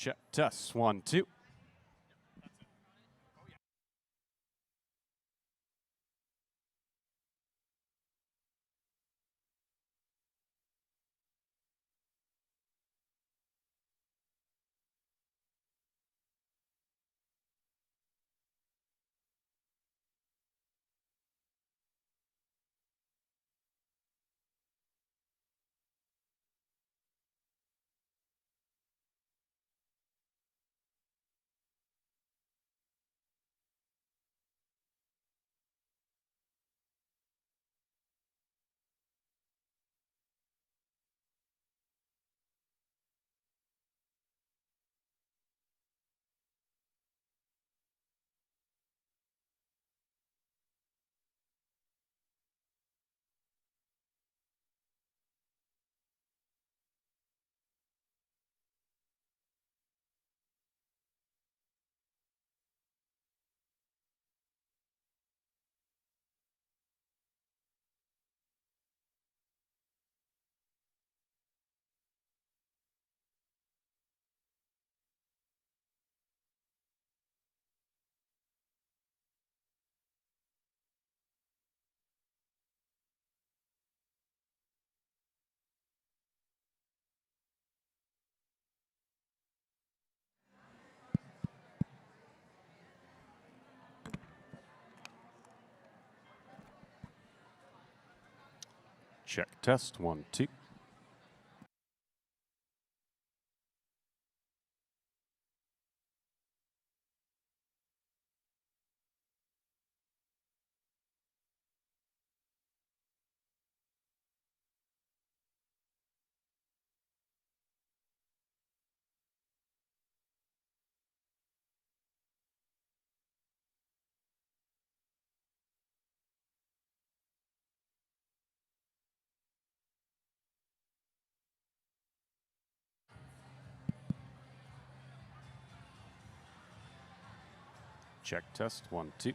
Check. Test. 1, 2. Check. Test. 1, 2. Check. Test. 1, 2.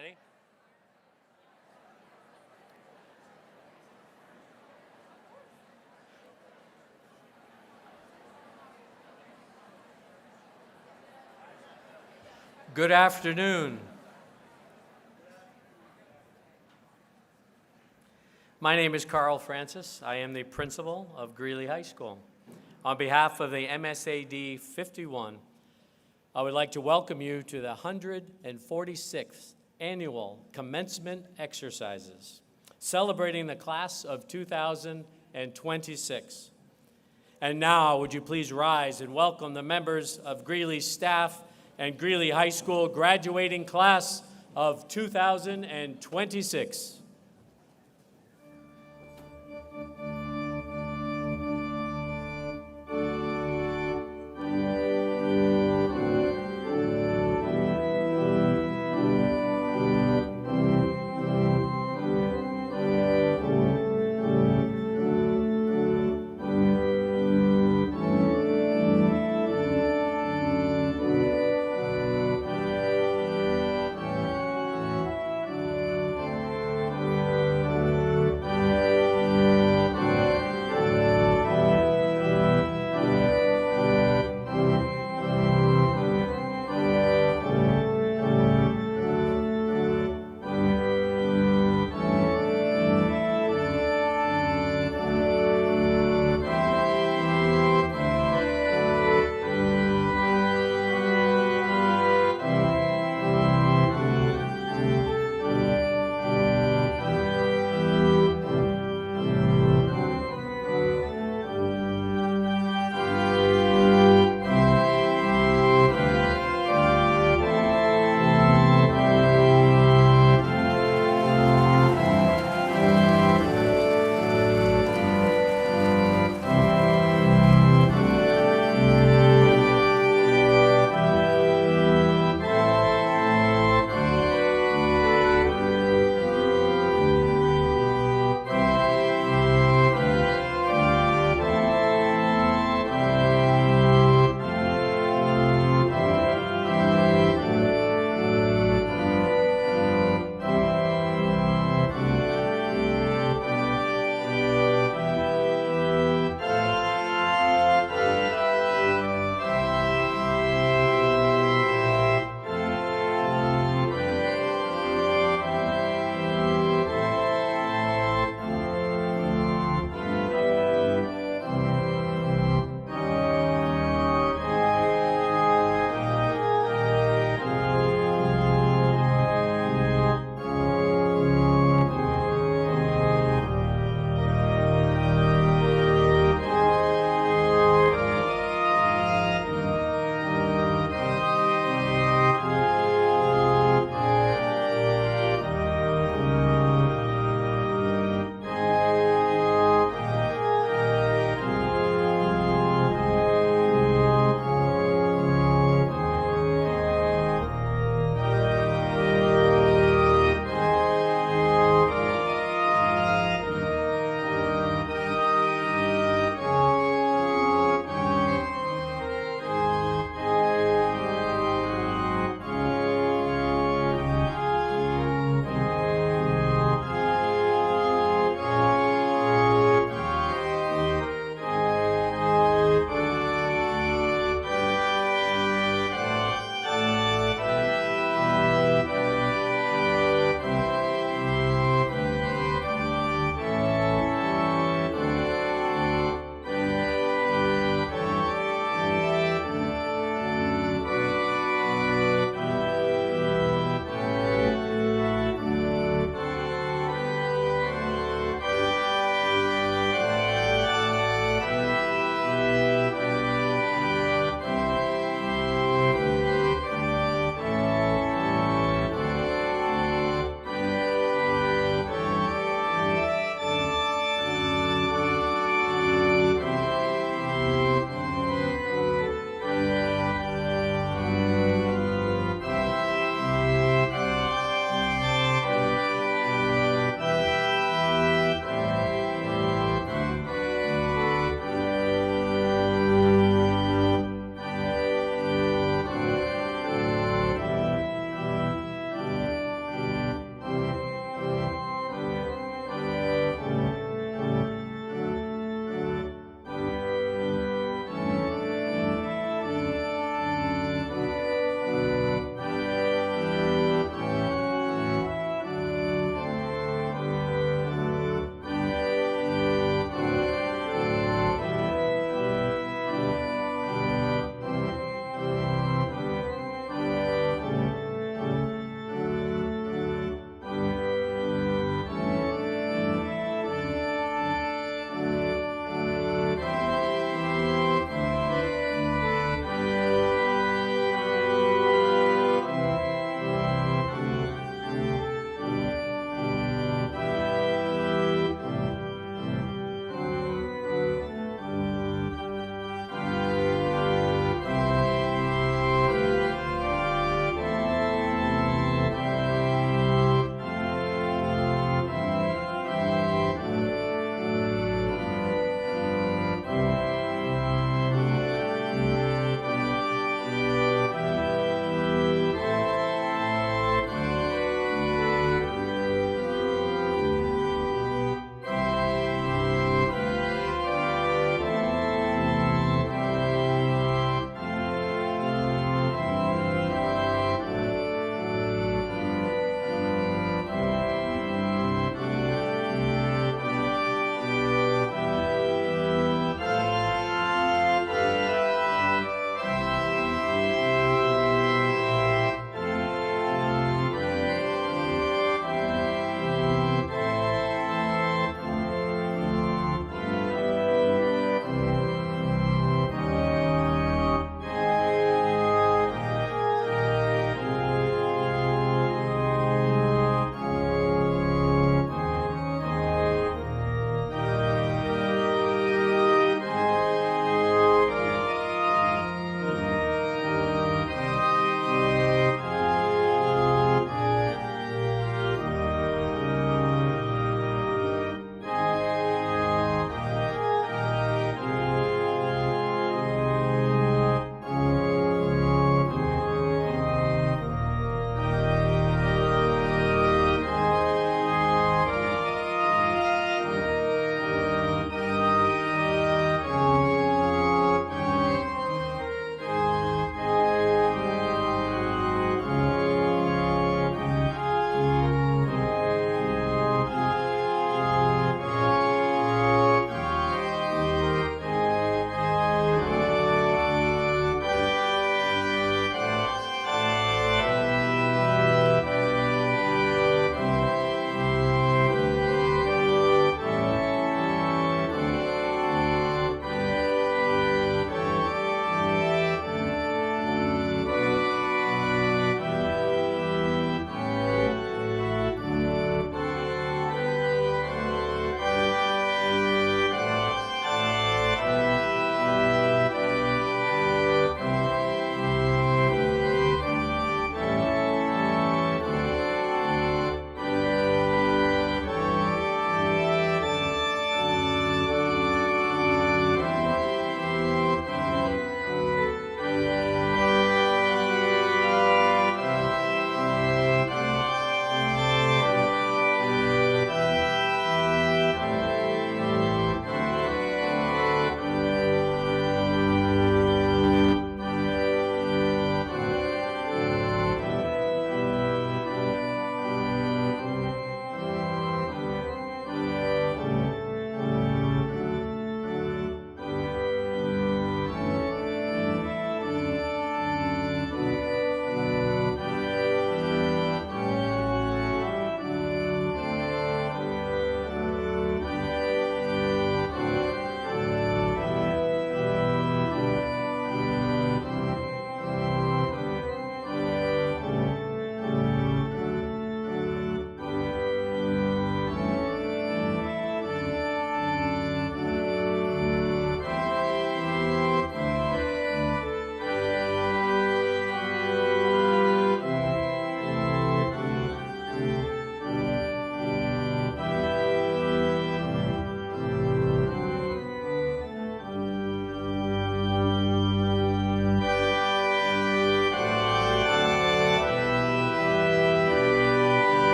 Ready? Good afternoon. My name is Carl Francis. I am the principal of Greeley High School. On behalf of the MSAD51, I would like to welcome you to the 146th annual commencement exercises, celebrating the class of 2026. And now, would you please rise and welcome the members of Greeley's staff and Greeley High School graduating class of 2026.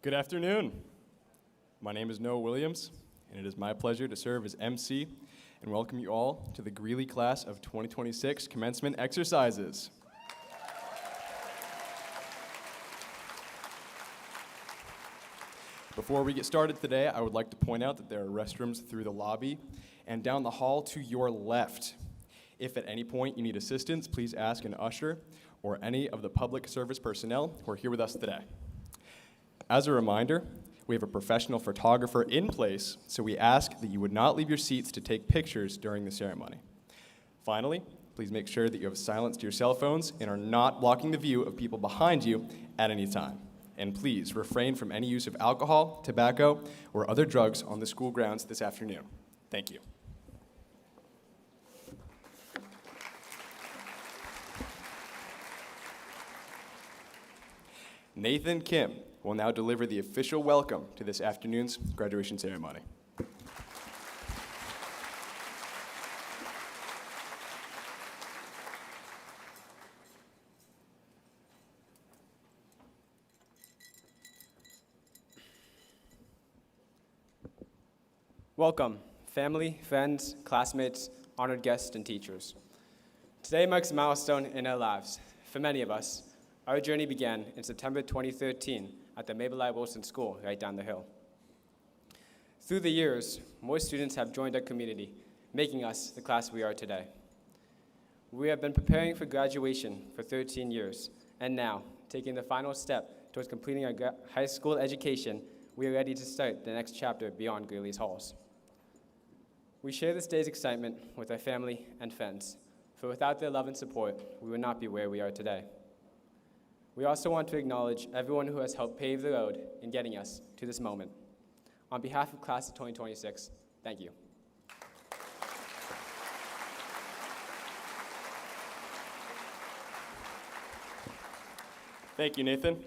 Good afternoon. My name is Noah Williams, and it is my pleasure to serve as MC and welcome you all to the Greeley Class of 2026 Commencement Exercises. Before we get started today, I would like to point out that there are restrooms through the lobby and down the hall to your left. If at any point you need assistance, please ask an usher or any of the public service personnel who are here with us today. As a reminder, we have a professional photographer in place, so we ask that you would not leave your seats to take pictures during the ceremony. Finally, please make sure that you have silenced your cell phones and are not blocking the view of people behind you at any time. And please refrain from any use of alcohol, tobacco, or other drugs on the school grounds this afternoon. Thank you. Nathan Kim will now deliver the official welcome to this afternoon's graduation ceremony. Welcome, family, friends, classmates, honored guests, and teachers. Today marks a milestone in our lives. For many of us, our journey began in September 2013 at the Mabel I. Wilson School right down the hill. Through the years, more students have joined our community, making us the class we are today. We have been preparing for graduation for 13 years, and now, taking the final step towards completing our high school education, we are ready to start the next chapter beyond Greeley's halls. We share this day's excitement with our family and friends, for without their love and support, we would not be where we are today. We also want to acknowledge everyone who has helped pave the road in getting us to this moment. On behalf of Class of 2026, thank you. Thank you, Nathan.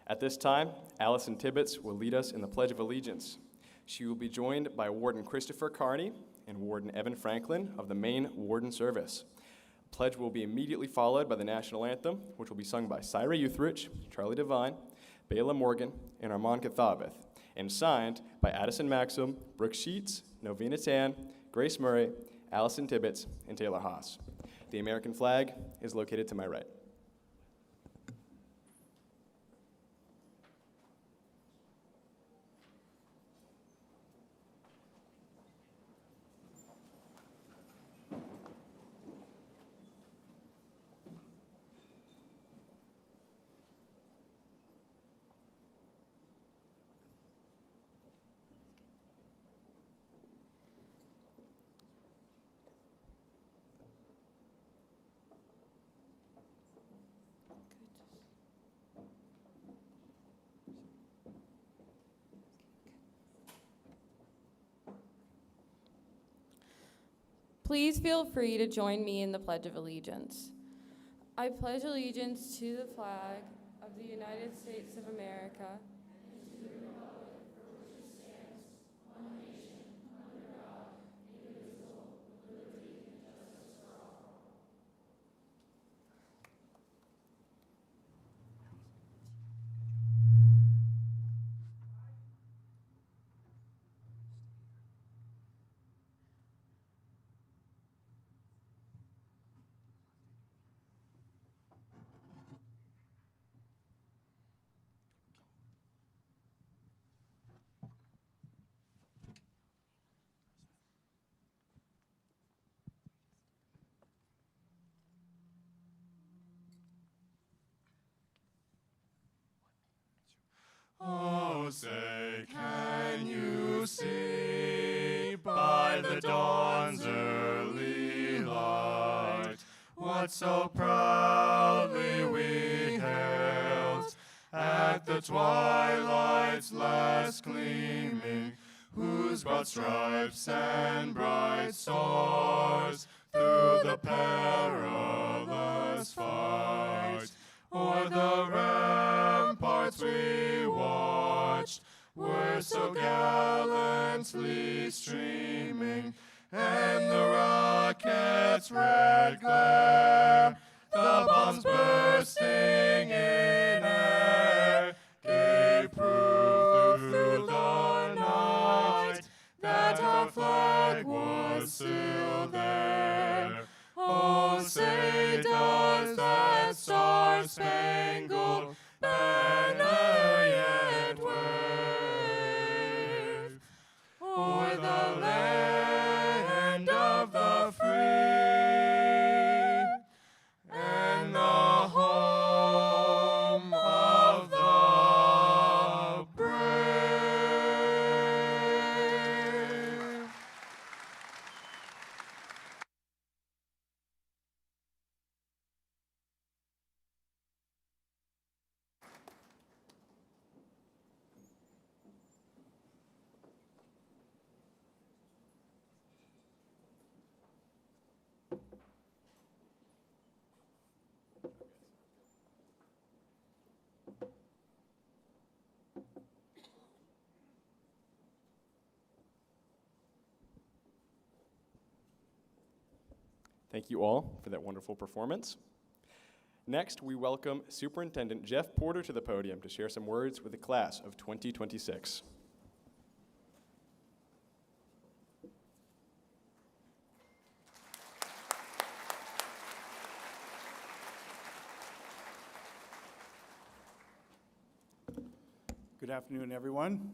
At this time, Allison Tibbetts will lead us in the Pledge of Allegiance. She will be joined by Warden Christopher Carney and Warden Evan Franklin of the Maine Warden Service. The pledge will be immediately followed by the National Anthem, which will be sung by Syra Youthrich, Charlie Devine, Bela Morgan, and Armand Cathaveth, and signed by Addison Maxim, Brooke Sheets, Novena Tan, Grace Murray, Allison Tibbetts, and Taylor Haas. The American flag is located to my right. Please feel free to join me in the Pledge of Allegiance. I pledge allegiance to the flag of the United States of America and to the republic for which it stands, one nation, under God, indivisible, with liberty and justice for all. Oh, say, can you see by the dawn's early light what so proudly we hailed at the twilight's last gleaming, whose broad stripes and bright stars through the perilous fight o'er the ramparts we watched were so gallantly streaming, and the rocket's red glare, the bombs bursting in air, gave proof flag was still there. Oh, say does that star-spangled banner yet wave o'er the land of the free and the home of the brave? Thank you all for that wonderful performance. Next, we welcome Superintendent Jeff Porter to the podium to share some words with the class of 2026. Good afternoon, everyone.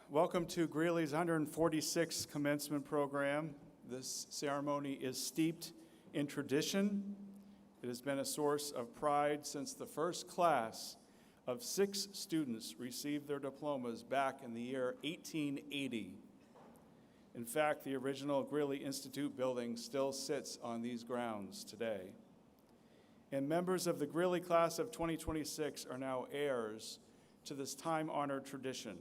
Welcome to Greeley's 146th commencement program. This ceremony is steeped in tradition. It has been a source of pride since the first class of 6 students received their diplomas back in the year 1880. In fact, the original Greeley Institute building still sits on these grounds today. And members of the Greeley class of 2026 are now heirs to this time-honored tradition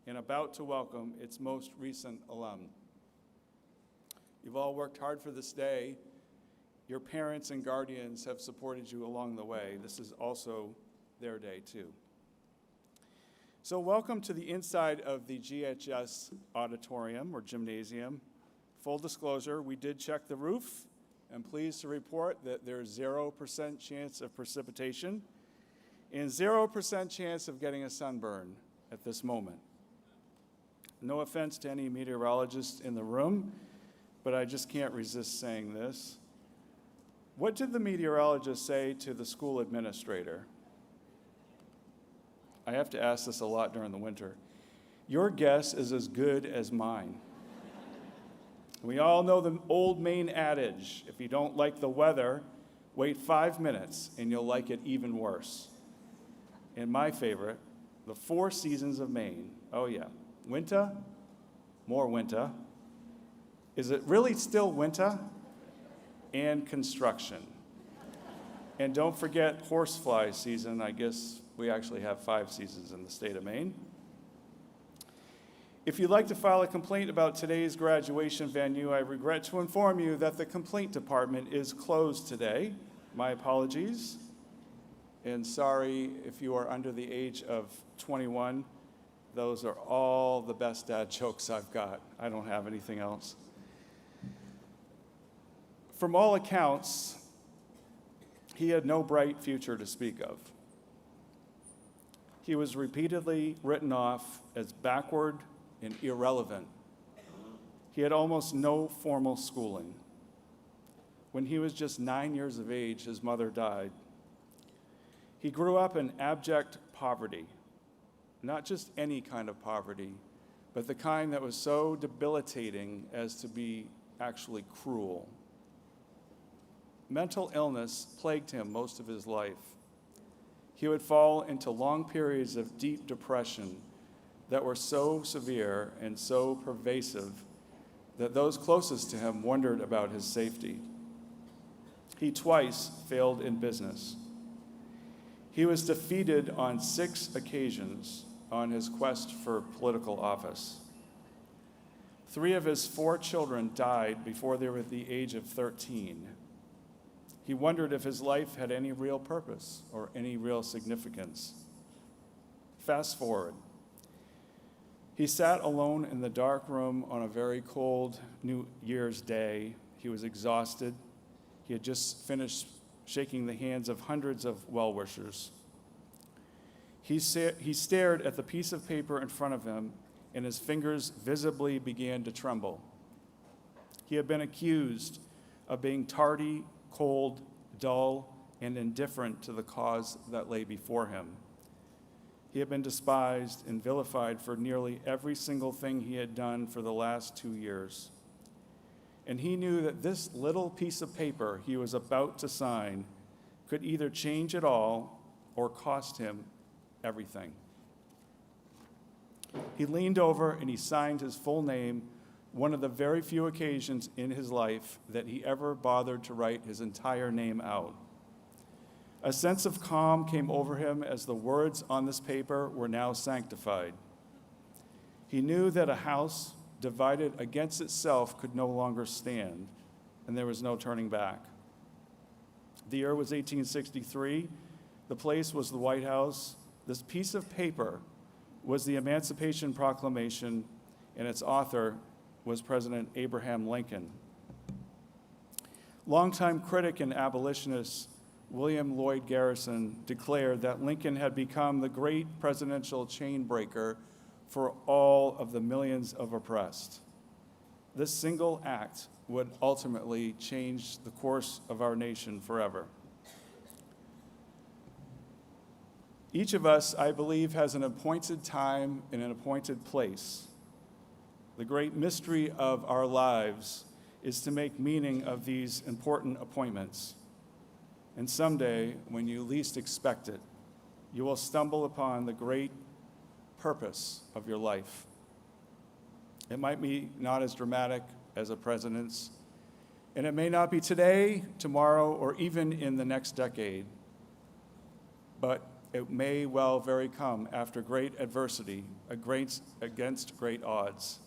and about to welcome its most recent alum. You've all worked hard for this day. Your parents and guardians have supported you along the way. This is also their day, too. So welcome to the inside of the GHS auditorium or gymnasium. Full disclosure, we did check the roof. I'm pleased to report that there's 0% chance of precipitation and 0% chance of getting a sunburn at this moment. No offense to any meteorologists in the room, but I just can't resist saying this. What did the meteorologist say to the school administrator? I have to ask this a lot during the winter. Your guess is as good as mine. We all know the old Maine adage, if you don't like the weather, wait 5 minutes and you'll like it even worse. And my favorite, the 4 seasons of Maine. Oh yeah, winter, more winter. Is it really still winter? And construction. And don't forget horsefly season. I guess we actually have 5 seasons in the state of Maine. If you'd like to file a complaint about today's graduation venue, I regret to inform you that the complaint department is closed today. My apologies. And sorry if you are under the age of 21. Those are all the best dad jokes I've got. I don't have anything else. From all accounts, he had no bright future to speak of. He was repeatedly written off as backward and irrelevant. He had almost no formal schooling. When he was just 9 years of age, his mother died. He grew up in abject poverty, not just any kind of poverty, but the kind that was so debilitating as to be actually cruel. Mental illness plagued him most of his life. He would fall into long periods of deep depression that were so severe and so pervasive that those closest to him wondered about his safety. He twice failed in business. He was defeated on 6 occasions on his quest for political office. 3 of his 4 children died before they were at the age of 13. He wondered if his life had any real purpose or any real significance. Fast forward. He sat alone in the dark room on a very cold New Year's Day. He was exhausted. He had just finished shaking the hands of hundreds of well-wishers. He stared at the piece of paper in front of him and his fingers visibly began to tremble. He had been accused of being tardy, cold, dull, and indifferent to the cause that lay before him. He had been despised and vilified for nearly every single thing he had done for the last 2 years. And he knew that this little piece of paper he was about to sign could either change it all or cost him everything. He leaned over and he signed his full name, one of the very few occasions in his life that he ever bothered to write his entire name out. A sense of calm came over him as the words on this paper were now sanctified. He knew that a house divided against itself could no longer stand, and there was no turning back. The year was 1863. The place was the White House. This piece of paper was the Emancipation Proclamation, and its author was President Abraham Lincoln. Longtime critic and abolitionist William Lloyd Garrison declared that Lincoln had become the great presidential chain breaker for all of the millions of oppressed. This single act would ultimately change the course of our nation forever. Each of us, I believe, has an appointed time and an appointed place. The great mystery of our lives is to make meaning of these important appointments. And someday, when you least expect it, you will stumble upon the great purpose of your life. It might be not as dramatic as a president's, and it may not be today, tomorrow, or even in the next decade, but it may well very come after great adversity, against great odds.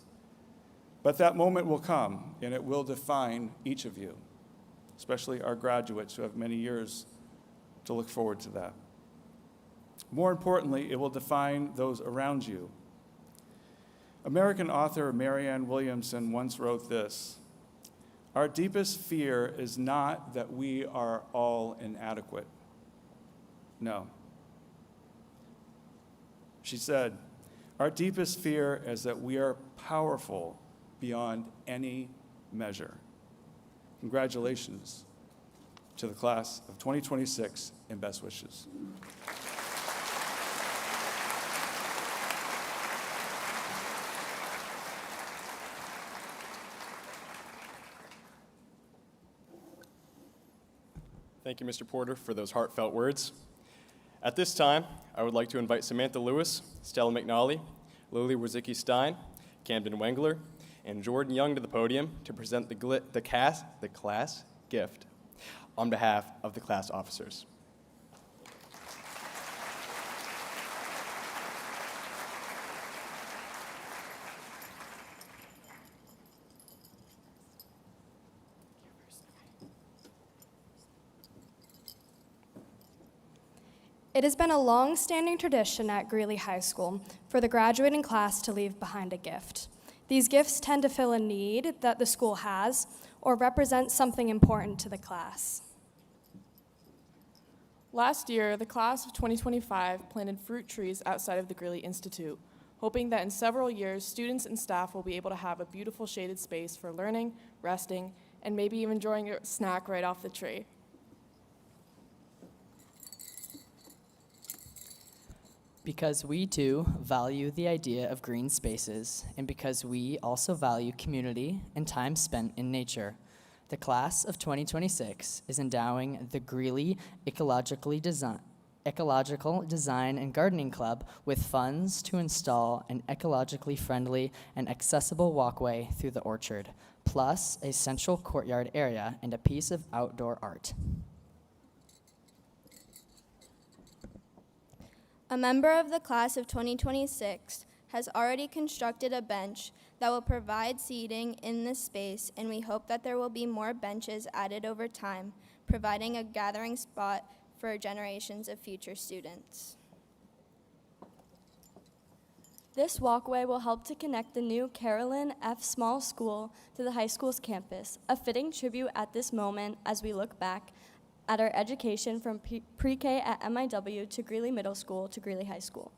But that moment will come, and it will define each of you, especially our graduates who have many years to look forward to that. More importantly, it will define those around you. American author Marianne Williamson once wrote this: "Our deepest fear is not that we are all inadequate." No. She said, "Our deepest fear is that we are powerful beyond any measure." Congratulations to the class of 2026 and best wishes. Thank you, Mr. Porter, for those heartfelt words. At this time, I would like to invite Samantha Lewis, Stella McNally, Lily Wozicki-Stein, Camden Wengler, and Jordan Young to the podium to present the class gift on behalf of the class officers. It has been a long-standing tradition at Greeley High School for the graduating class to leave behind a gift. These gifts tend to fill a need that the school has or represent something important to the class. Last year, the class of 2025 planted fruit trees outside of the Greeley Institute, hoping that in several years, students and staff will be able to have a beautiful shaded space for learning, resting, and maybe even enjoying a snack right off the tree. Because we too value the idea of green spaces, and because we also value community and time spent in nature, the class of 2026 is endowing the Greeley Ecological Design and Gardening Club with funds to install an ecologically friendly and accessible walkway through the orchard, plus a central courtyard area and a piece of outdoor art. A member of the class of 2026 has already constructed a bench that will provide seating in this space, and we hope that there will be more benches added over time, providing a gathering spot for generations of future students. This walkway will help to connect the new Carolyn F. Small School to the high school's campus, a fitting tribute at this moment as we look back at our education from pre-K at MIW to Greeley Middle School to Greeley High School.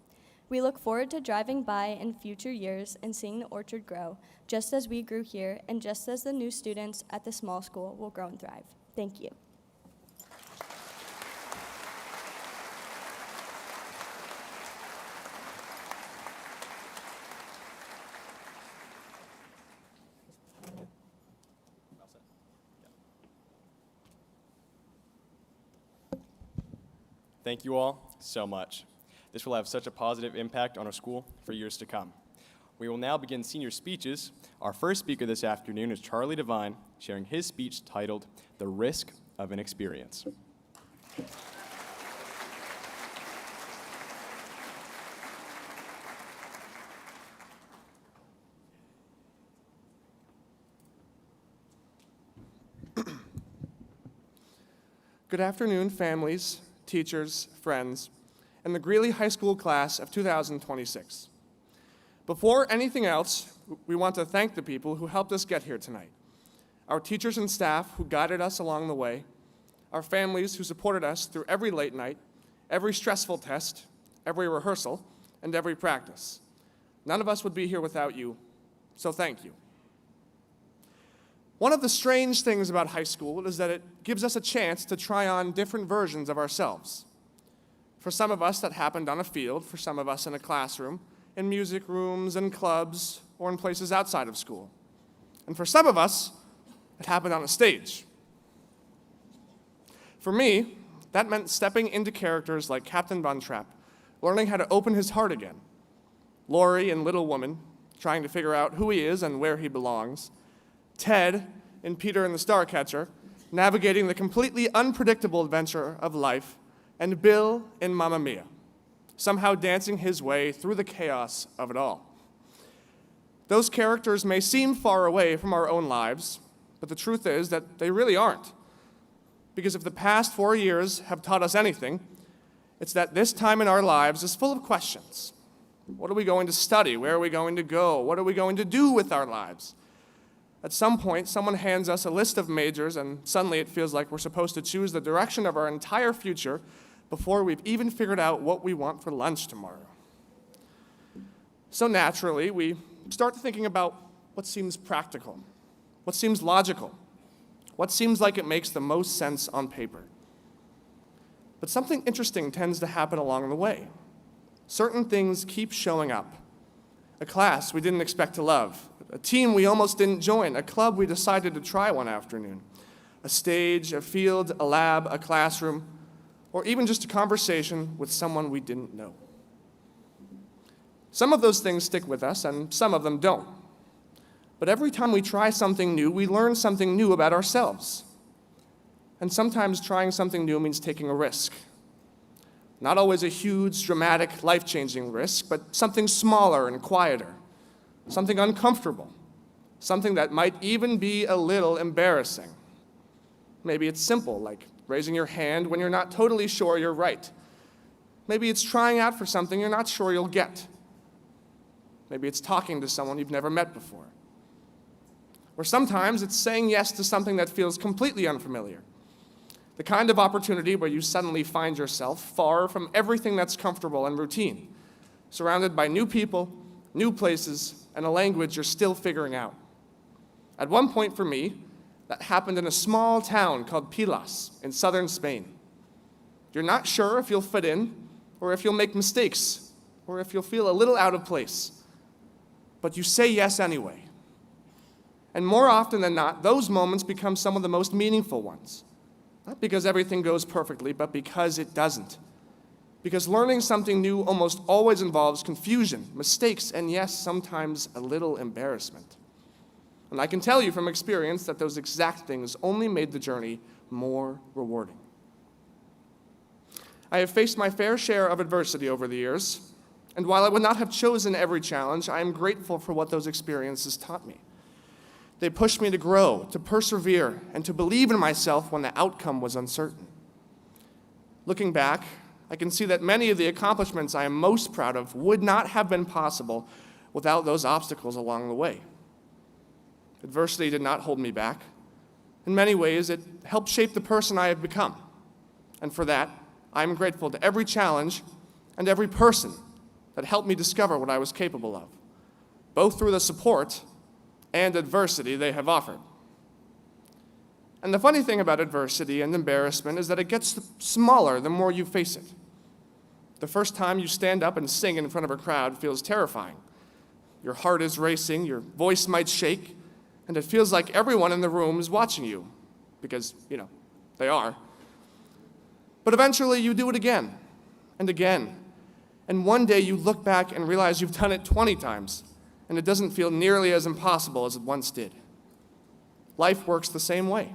We look forward to driving by in future years and seeing the orchard grow, just as we grew here and just as the new students at the small school will grow and thrive. Thank you. Thank you all so much. This will have such a positive impact on our school for years to come. We will now begin senior speeches. Our first speaker this afternoon is Charlie Devine, sharing his speech titled, "The Risk of Inexperience." Good afternoon, families, teachers, friends, and the Greeley High School class of 2026. Before anything else, we want to thank the people who helped us get here tonight. Our teachers and staff who guided us along the way, our families who supported us through every late night, every stressful test, every rehearsal, and every practice. None of us would be here without you, so thank you. One of the strange things about high school is that it gives us a chance to try on different versions of ourselves. For some of us, that happened on a field, for some of us in a classroom, in music rooms and clubs, or in places outside of school. And for some of us, it happened on a stage. For me, that meant stepping into characters like Captain Von Trapp, learning how to open his heart again. Lori in Little Woman, trying to figure out who he is and where he belongs. Ted in Peter and the Starcatcher, navigating the completely unpredictable adventure of life. And Bill in Mamma Mia, somehow dancing his way through the chaos of it all. Those characters may seem far away from our own lives, but the truth is that they really aren't. Because if the past 4 years have taught us anything, it's that this time in our lives is full of questions. What are we going to study? Where are we going to go? What are we going to do with our lives? At some point, someone hands us a list of majors, and suddenly it feels like we're supposed to choose the direction of our entire future before we've even figured out what we want for lunch tomorrow. So naturally, we start thinking about what seems practical, what seems logical, what seems like it makes the most sense on paper. But something interesting tends to happen along the way. Certain things keep showing up. A class we didn't expect to love, a team we almost didn't join, a club we decided to try one afternoon, a stage, a field, a lab, a classroom, or even just a conversation with someone we didn't know. Some of those things stick with us, and some of them don't. But every time we try something new, we learn something new about ourselves. And sometimes trying something new means taking a risk. Not always a huge, dramatic, life-changing risk, but something smaller and quieter, something uncomfortable, something that might even be a little embarrassing. Maybe it's simple, like raising your hand when you're not totally sure you're right. Maybe it's trying out for something you're not sure you'll get. Maybe it's talking to someone you've never met before. Or sometimes it's saying yes to something that feels completely unfamiliar. The kind of opportunity where you suddenly find yourself far from everything that's comfortable and routine, surrounded by new people, new places, and a language you're still figuring out. At one point for me, that happened in a small town called Pilas in southern Spain. You're not sure if you'll fit in, or if you'll make mistakes, or if you'll feel a little out of place. But you say yes anyway. And more often than not, those moments become some of the most meaningful ones. Not because everything goes perfectly, but because it doesn't. Because learning something new almost always involves confusion, mistakes, and yes, sometimes a little embarrassment. And I can tell you from experience that those exact things only made the journey more rewarding. I have faced my fair share of adversity over the years, and while I would not have chosen every challenge, I am grateful for what those experiences taught me. They pushed me to grow, to persevere, and to believe in myself when the outcome was uncertain. Looking back, I can see that many of the accomplishments I am most proud of would not have been possible without those obstacles along the way. Adversity did not hold me back. In many ways, it helped shape the person I have become. And for that, I am grateful to every challenge and every person that helped me discover what I was capable of, both through the support and adversity they have offered. And the funny thing about adversity and embarrassment is that it gets smaller the more you face it. The first time you stand up and sing in front of a crowd feels terrifying. Your heart is racing, your voice might shake, and it feels like everyone in the room is watching you, because, they are. But eventually you do it again, and again, and one day you look back and realize you've done it 20 times, and it doesn't feel nearly as impossible as it once did. Life works the same way.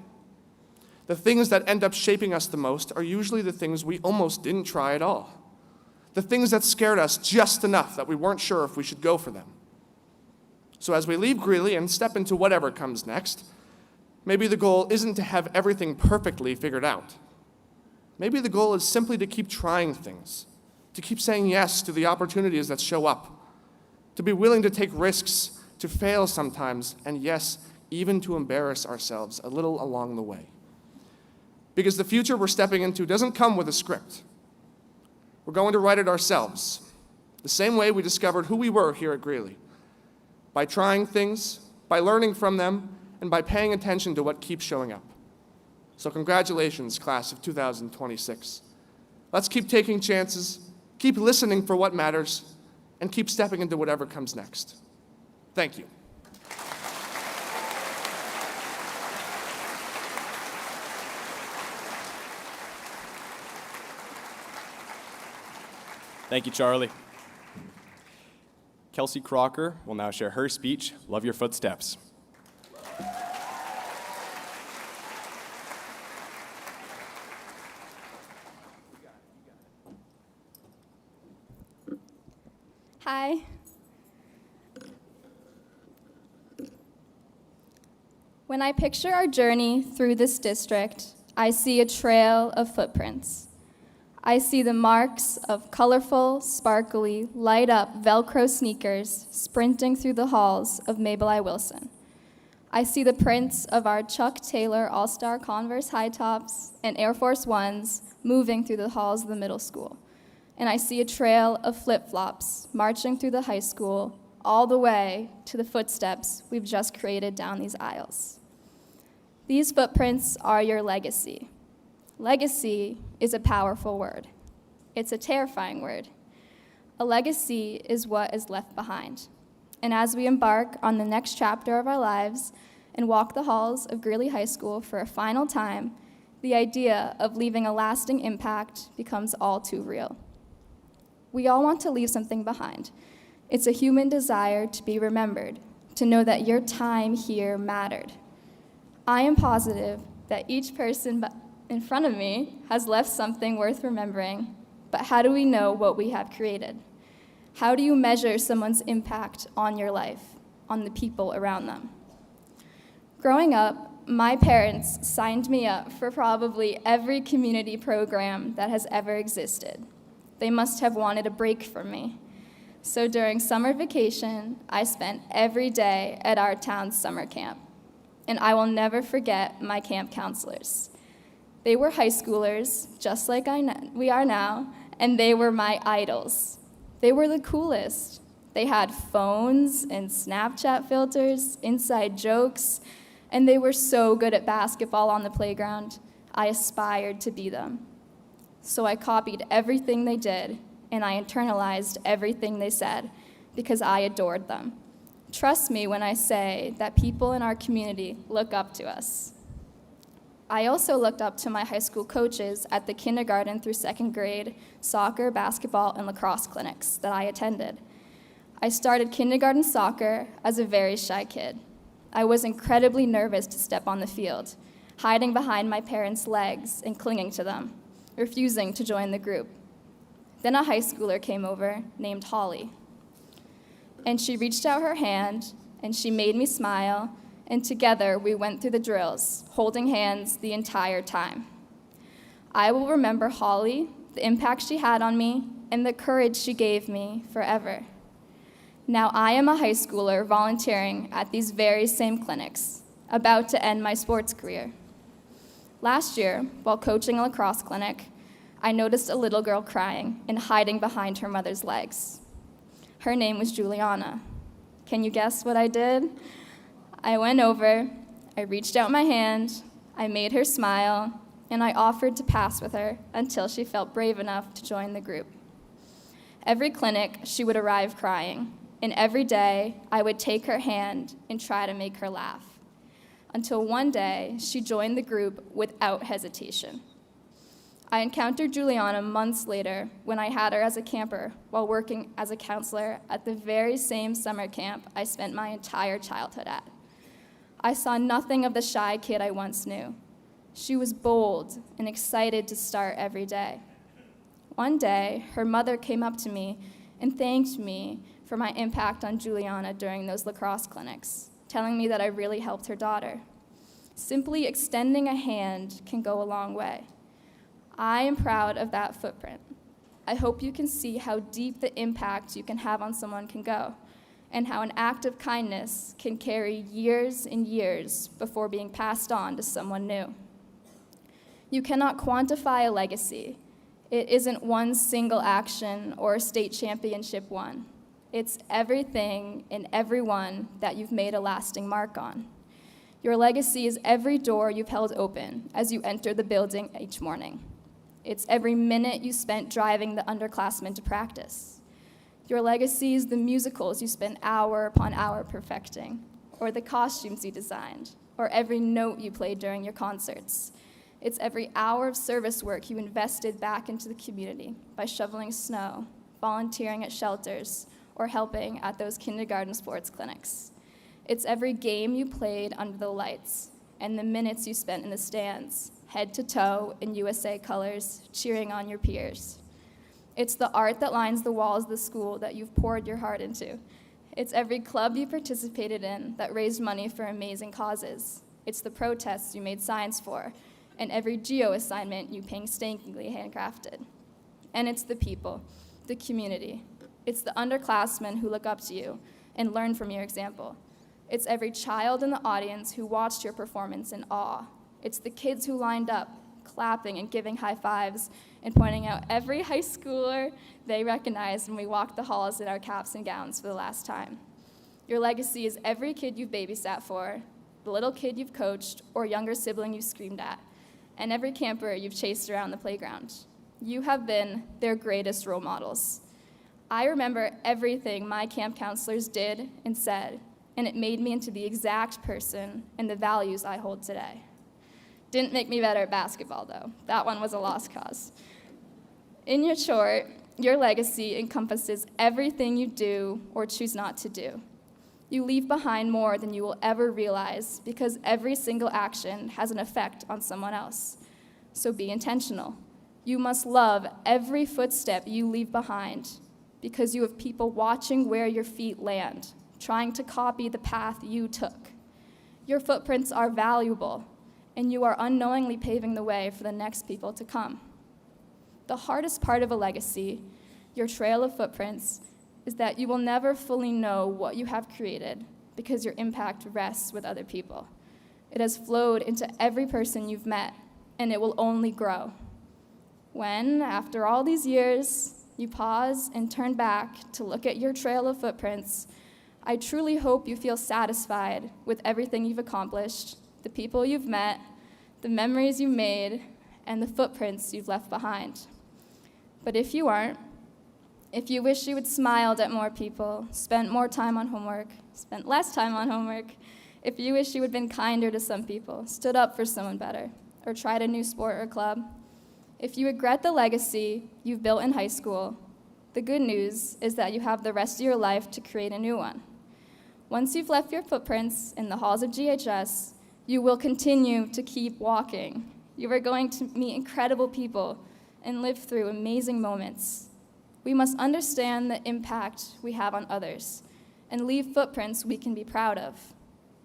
The things that end up shaping us the most are usually the things we almost didn't try at all. The things that scared us just enough that we weren't sure if we should go for them. So as we leave Greeley and step into whatever comes next, maybe the goal isn't to have everything perfectly figured out. Maybe the goal is simply to keep trying things, to keep saying yes to the opportunities that show up, to be willing to take risks, to fail sometimes, and yes, even to embarrass ourselves a little along the way. Because the future we're stepping into doesn't come with a script. We're going to write it ourselves, the same way we discovered who we were here at Greeley, by trying things, by learning from them, and by paying attention to what keeps showing up. So congratulations, class of 2026. Let's keep taking chances, keep listening for what matters, and keep stepping into whatever comes next. Thank you. Thank you, Charlie. Kelsey Crocker will now share her speech, Love Your Footsteps. Hi. When I picture our journey through this district, I see a trail of footprints. I see the marks of colorful, sparkly, light-up Velcro sneakers sprinting through the halls of Mabel I. Wilson. I see the prints of our Chuck Taylor All-Star Converse high tops and Air Force Ones moving through the halls of the middle school. And I see a trail of flip-flops marching through the high school all the way to the footsteps we've just created down these aisles. These footprints are your legacy. Legacy is a powerful word. It's a terrifying word. A legacy is what is left behind. And as we embark on the next chapter of our lives and walk the halls of Greeley High School for a final time, the idea of leaving a lasting impact becomes all too real. We all want to leave something behind. It's a human desire to be remembered, to know that your time here mattered. I am positive that each person in front of me has left something worth remembering, but how do we know what we have created? How do you measure someone's impact on your life, on the people around them? Growing up, my parents signed me up for probably every community program that has ever existed. They must have wanted a break from me. So during summer vacation, I spent every day at our town's summer camp. And I will never forget my camp counselors. They were high schoolers, just like we are now, and they were my idols. They were the coolest. They had phones and Snapchat filters, inside jokes, and they were so good at basketball on the playground. I aspired to be them. So I copied everything they did, and I internalized everything they said, because I adored them. Trust me when I say that people in our community look up to us. I also looked up to my high school coaches at the kindergarten through second grade soccer, basketball, and lacrosse clinics that I attended. I started kindergarten soccer as a very shy kid. I was incredibly nervous to step on the field, hiding behind my parents' legs and clinging to them, refusing to join the group. Then a high schooler came over named Holly, and she reached out her hand, and she made me smile, and together we went through the drills, holding hands the entire time. I will remember Holly, the impact she had on me, and the courage she gave me forever. Now I am a high schooler volunteering at these very same clinics, about to end my sports career. Last year, while coaching a lacrosse clinic, I noticed a little girl crying and hiding behind her mother's legs. Her name was Juliana. Can you guess what I did? I went over, I reached out my hand, I made her smile, and I offered to pass with her until she felt brave enough to join the group. Every clinic, she would arrive crying, and every day I would take her hand and try to make her laugh. Until one day, she joined the group without hesitation. I encountered Juliana months later when I had her as a camper while working as a counselor at the very same summer camp I spent my entire childhood at. I saw nothing of the shy kid I once knew. She was bold and excited to start every day. One day, her mother came up to me and thanked me for my impact on Juliana during those lacrosse clinics, telling me that I really helped her daughter. Simply extending a hand can go a long way. I am proud of that footprint. I hope you can see how deep the impact you can have on someone can go, and how an act of kindness can carry years and years before being passed on to someone new. You cannot quantify a legacy. It isn't one single action or a state championship won. It's everything and everyone that you've made a lasting mark on. Your legacy is every door you've held open as you enter the building each morning. It's every minute you spent driving the underclassmen to practice. Your legacy is the musicals you spent hour upon hour perfecting, or the costumes you designed, or every note you played during your concerts. It's every hour of service work you invested back into the community by shoveling snow, volunteering at shelters, or helping at those kindergarten sports clinics. It's every game you played under the lights and the minutes you spent in the stands, head to toe in USA colors, cheering on your peers. It's the art that lines the walls of the school that you've poured your heart into. It's every club you participated in that raised money for amazing causes. It's the protests you made signs for, and every geo assignment you painstakingly handcrafted. And it's the people, the community. It's the underclassmen who look up to you and learn from your example. It's every child in the audience who watched your performance in awe. It's the kids who lined up, clapping and giving high fives and pointing out every high schooler they recognized when we walked the halls in our caps and gowns for the last time. Your legacy is every kid you've babysat for, the little kid you've coached or younger sibling you screamed at, and every camper you've chased around the playground. You have been their greatest role models. I remember everything my camp counselors did and said, and it made me into the exact person and the values I hold today. Didn't make me better at basketball, though. That one was a lost cause. In short, your legacy encompasses everything you do or choose not to do. You leave behind more than you will ever realize because every single action has an effect on someone else. So be intentional. You must love every footstep you leave behind because you have people watching where your feet land, trying to copy the path you took. Your footprints are valuable, and you are unknowingly paving the way for the next people to come. The hardest part of a legacy, your trail of footprints, is that you will never fully know what you have created because your impact rests with other people. It has flowed into every person you've met, and it will only grow. When, after all these years, you pause and turn back to look at your trail of footprints, I truly hope you feel satisfied with everything you've accomplished, the people you've met, the memories you've made, and the footprints you've left behind. But if you aren't, if you wish you had smiled at more people, spent more time on homework, spent less time on homework, if you wish you had been kinder to some people, stood up for someone better, or tried a new sport or club, if you regret the legacy you've built in high school, the good news is that you have the rest of your life to create a new one. Once you've left your footprints in the halls of GHS, you will continue to keep walking. You are going to meet incredible people and live through amazing moments. We must understand the impact we have on others and leave footprints we can be proud of.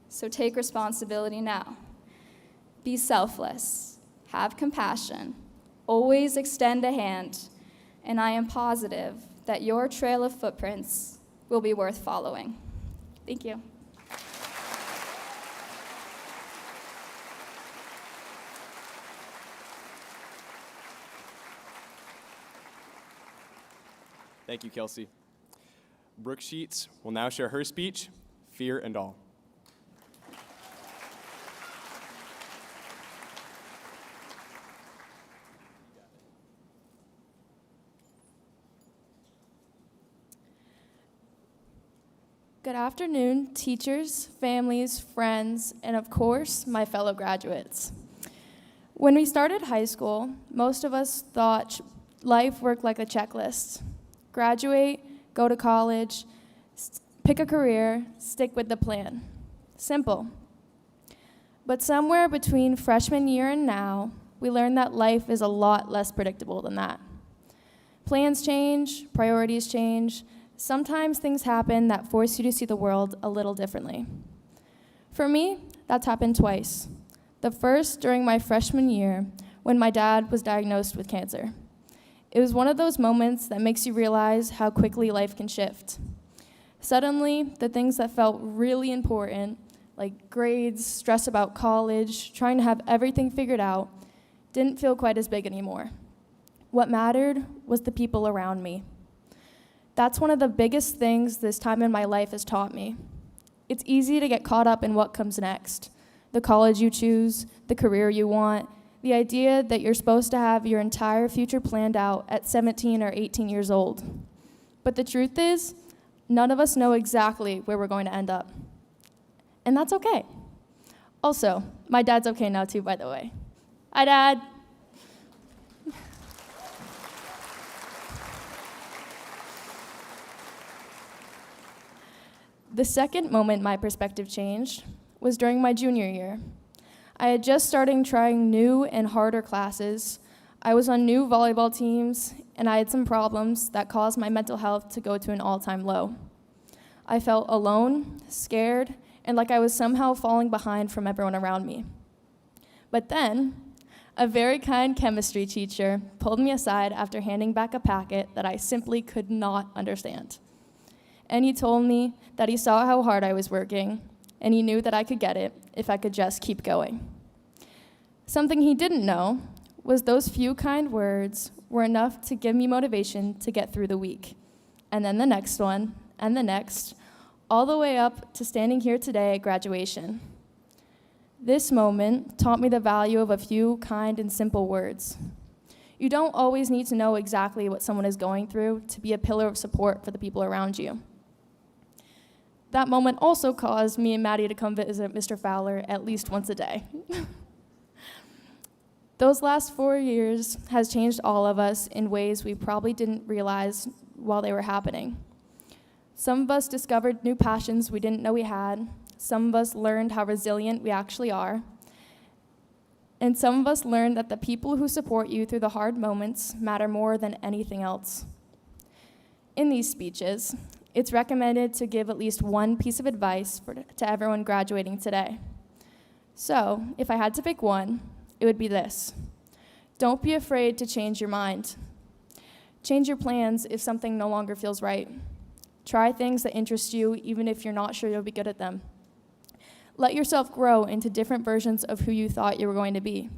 So take responsibility now. Be selfless, have compassion, always extend a hand, and I am positive that your trail of footprints will be worth following. Thank you. Thank you, Kelsey. Brooke Sheets will now share her speech, Fear and All. Good afternoon, teachers, families, friends, and of course, my fellow graduates. When we started high school, most of us thought life worked like a checklist. Graduate, go to college, pick a career, stick with the plan. Simple. But somewhere between freshman year and now, we learned that life is a lot less predictable than that. Plans change, priorities change. Sometimes things happen that force you to see the world a little differently. For me, that's happened twice. The first during my freshman year when my dad was diagnosed with cancer. It was one of those moments that makes you realize how quickly life can shift. Suddenly, the things that felt really important, like grades, stress about college, trying to have everything figured out, didn't feel quite as big anymore. What mattered was the people around me. That's one of the biggest things this time in my life has taught me. It's easy to get caught up in what comes next. The college you choose, the career you want, the idea that you're supposed to have your entire future planned out at 17 or 18 years old. But the truth is, none of us know exactly where we're going to end up. And that's okay. Also, my dad's okay now too, by the way. Hi, Dad. The second moment my perspective changed was during my junior year. I had just started trying new and harder classes. I was on new volleyball teams, and I had some problems that caused my mental health to go to an all-time low. I felt alone, scared, and like I was somehow falling behind from everyone around me. But then, a very kind chemistry teacher pulled me aside after handing back a packet that I simply could not understand. And he told me that he saw how hard I was working, and he knew that I could get it if I could just keep going. Something he didn't know was those few kind words were enough to give me motivation to get through the week. And then the next one, and the next, all the way up to standing here today at graduation. This moment taught me the value of a few kind and simple words. You don't always need to know exactly what someone is going through to be a pillar of support for the people around you. That moment also caused me and Maddie to come visit Mr. Fowler at least once a day. Those last 4 years has changed all of us in ways we probably didn't realize while they were happening. Some of us discovered new passions we didn't know we had. Some of us learned how resilient we actually are. And some of us learned that the people who support you through the hard moments matter more than anything else. In these speeches, it's recommended to give at least one piece of advice to everyone graduating today. So, if I had to pick one, it would be this. Don't be afraid to change your mind. Change your plans if something no longer feels right. Try things that interest you, even if you're not sure you'll be good at them. Let yourself grow into different versions of who you thought you were going to be.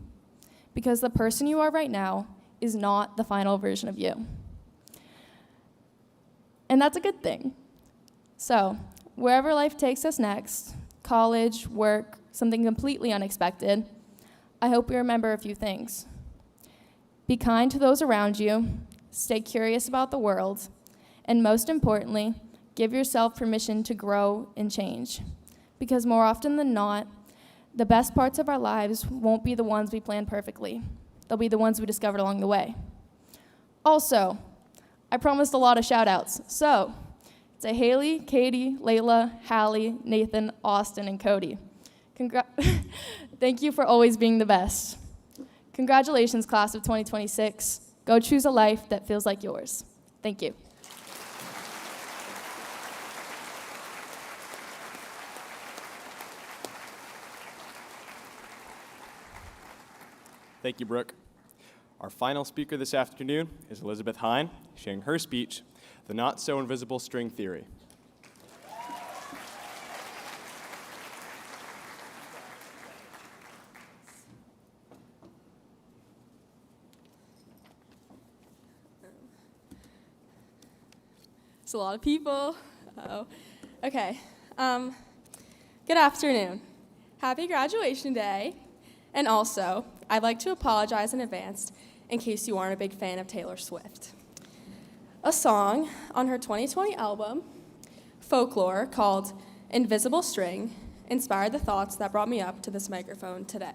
Because the person you are right now is not the final version of you. And that's a good thing. So, wherever life takes us next, college, work, something completely unexpected, I hope we remember a few things. Be kind to those around you, stay curious about the world, and most importantly, give yourself permission to grow and change. Because more often than not, the best parts of our lives won't be the ones we planned perfectly. They'll be the ones we discovered along the way. Also, I promised a lot of shout-outs. So, to Haley, Katie, Layla, Hallie, Nathan, Austin, and Cody. Thank you for always being the best. Congratulations, class of 2026. Go choose a life that feels like yours. Thank you. Thank you, Brooke. Our final speaker this afternoon is Elizabeth Hine, sharing her speech, The Not So Invisible String Theory. It's a lot of people. Uh-oh. Okay. Good afternoon. Happy graduation day. And also, I'd like to apologize in advance in case you aren't a big fan of Taylor Swift. A song on her 2020 album, Folklore, called Invisible String, inspired the thoughts that brought me up to this microphone today.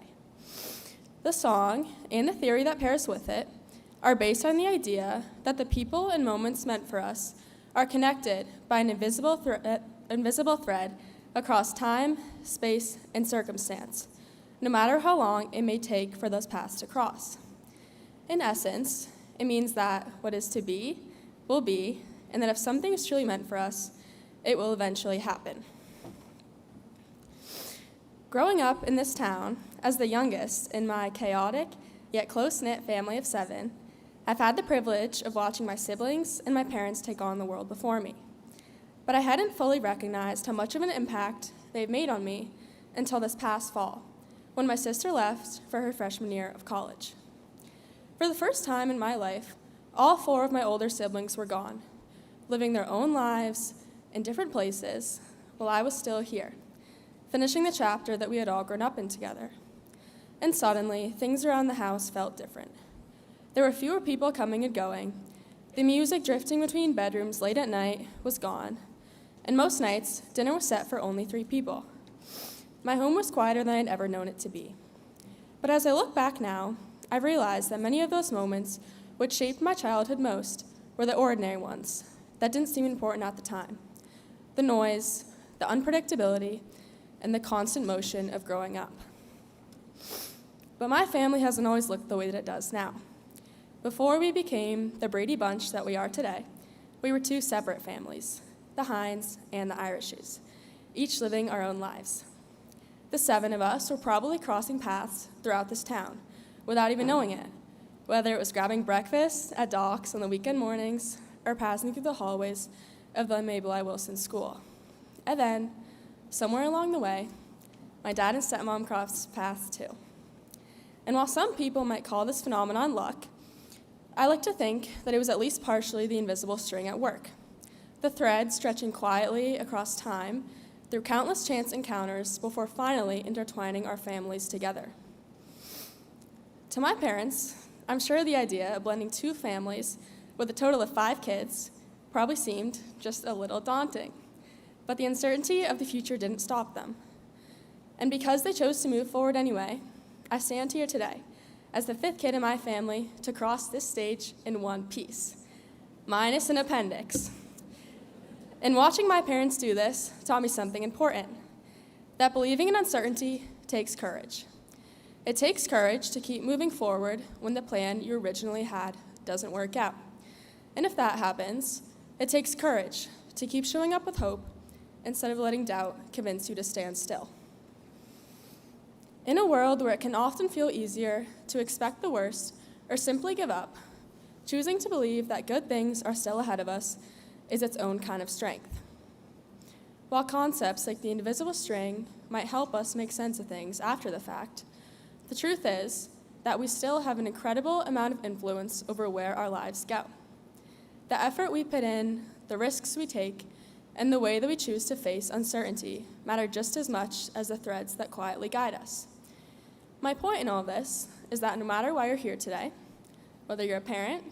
The song, and the theory that pairs with it, are based on the idea that the people and moments meant for us are connected by an invisible thread across time, space, and circumstance, no matter how long it may take for those paths to cross. In essence, it means that what is to be will be, and that if something is truly meant for us, it will eventually happen. Growing up in this town as the youngest in my chaotic yet close-knit family of 7, I've had the privilege of watching my siblings and my parents take on the world before me. But I hadn't fully recognized how much of an impact they've made on me until this past fall, when my sister left for her freshman year of college. For the first time in my life, all 4 of my older siblings were gone, living their own lives in different places, while I was still here, finishing the chapter that we had all grown up in together. And suddenly, things around the house felt different. There were fewer people coming and going. The music drifting between bedrooms late at night was gone, and most nights, dinner was set for only 3 people. My home was quieter than I'd ever known it to be. But as I look back now, I've realized that many of those moments which shaped my childhood most were the ordinary ones that didn't seem important at the time. The noise, the unpredictability, and the constant motion of growing up. But my family hasn't always looked the way that it does now. Before we became the Brady Bunch that we are today, we were 2 separate families, the Hines and the Irishes, each living our own lives. The 7 of us were probably crossing paths throughout this town without even knowing it, whether it was grabbing breakfast at Doc's on the weekend mornings or passing through the hallways of the Mabel I. Wilson School. And then, somewhere along the way, my dad and stepmom crossed paths too. And while some people might call this phenomenon luck, I like to think that it was at least partially the invisible string at work, the thread stretching quietly across time through countless chance encounters before finally intertwining our families together. To my parents, I'm sure the idea of blending 2 families with a total of 5 kids probably seemed just a little daunting, but the uncertainty of the future didn't stop them. And because they chose to move forward anyway, I stand here today as the 5th kid in my family to cross this stage in one piece, minus an appendix. And watching my parents do this taught me something important, that believing in uncertainty takes courage. It takes courage to keep moving forward when the plan you originally had doesn't work out. And if that happens, it takes courage to keep showing up with hope instead of letting doubt convince you to stand still. In a world where it can often feel easier to expect the worst or simply give up, choosing to believe that good things are still ahead of us is its own kind of strength. While concepts like the invisible string might help us make sense of things after the fact, the truth is that we still have an incredible amount of influence over where our lives go. The effort we put in, the risks we take, and the way that we choose to face uncertainty matter just as much as the threads that quietly guide us. My point in all this is that no matter why you're here today, whether you're a parent,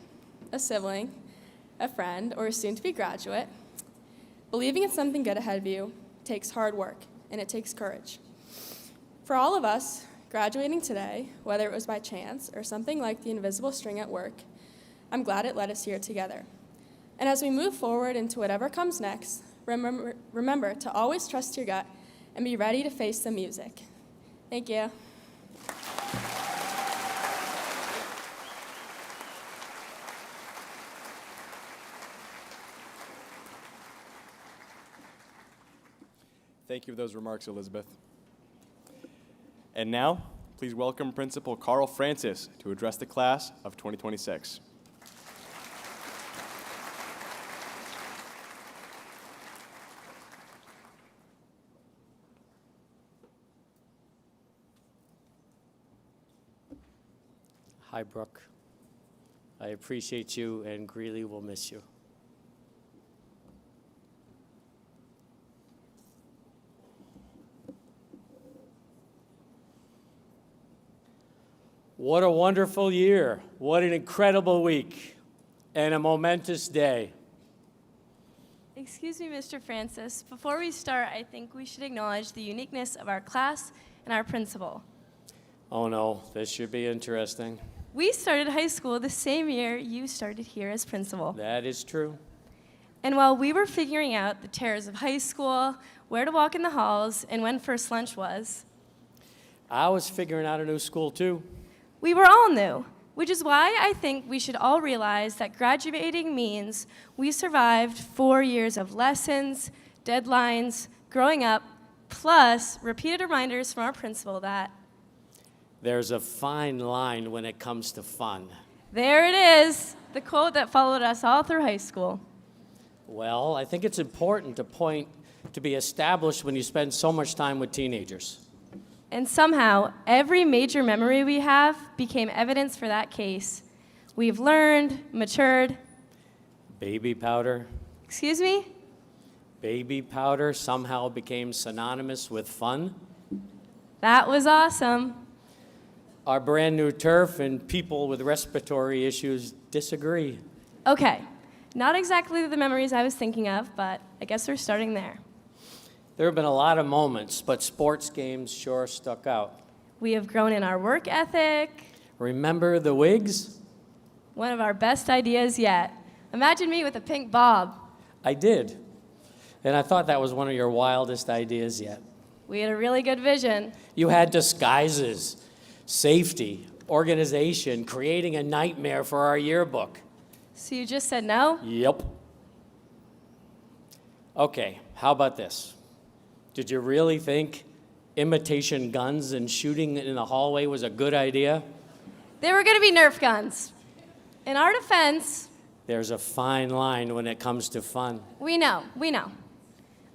a sibling, a friend, or a soon-to-be graduate, believing in something good ahead of you takes hard work, and it takes courage. For all of us, graduating today, whether it was by chance or something like the invisible string at work, I'm glad it led us here together. And as we move forward into whatever comes next, remember to always trust your gut and be ready to face the music. Thank you. Thank you for those remarks, Elizabeth. And now, please welcome Principal Carl Francis to address the class of 2026. Hi, Brooke. I appreciate you, and Greeley will miss you. What a wonderful year. What an incredible week and a momentous day. Excuse me, Mr. Francis. Before we start, I think we should acknowledge the uniqueness of our class and our principal. Oh no, this should be interesting. We started high school the same year you started here as principal. That is true. And while we were figuring out the terrors of high school, where to walk in the halls, and when first lunch was, I was figuring out a new school too. we were all new, which is why I think we should all realize that graduating means we survived 4 years of lessons, deadlines, growing up, plus repeated reminders from our principal that There's a fine line when it comes to fun. there it is, the quote that followed us all through high school. Well, I think it's important to be established when you spend so much time with teenagers. And somehow, every major memory we have became evidence for that case. We've learned, matured. Baby powder. Excuse me? Baby powder somehow became synonymous with fun. That was awesome. Our brand new turf and people with respiratory issues disagree. Okay, not exactly the memories I was thinking of, but I guess we're starting there. There have been a lot of moments, but sports games sure stuck out. We have grown in our work ethic. Remember the wigs? One of our best ideas yet. Imagine me with a pink bob. I did. And I thought that was one of your wildest ideas yet. We had a really good vision. You had disguises, safety, organization, creating a nightmare for our yearbook. So you just said no? Yep. Okay, how about this? Did you really think imitation guns and shooting in the hallway was a good idea? They were going to be Nerf guns. In our defense, There's a fine line when it comes to fun. we know.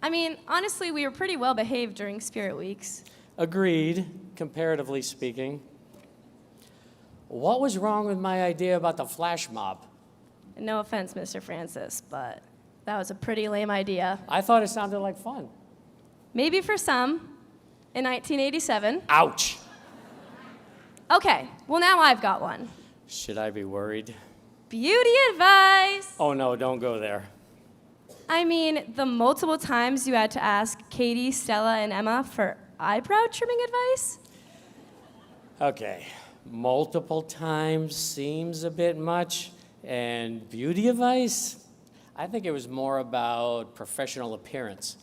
I mean, honestly, we were pretty well behaved during Spirit Weeks. Agreed, comparatively speaking. What was wrong with my idea about the flash mob? And no offense, Mr. Francis, but that was a pretty lame idea. I thought it sounded like fun. Maybe for some, in 1987. Ouch! Okay, well now I've got one. Should I be worried? Beauty advice! Oh no, don't go there. I mean, the multiple times you had to ask Katie, Stella, and Emma for eyebrow trimming advice? Okay, multiple times seems a bit much. And beauty advice? I think it was more about professional appearance.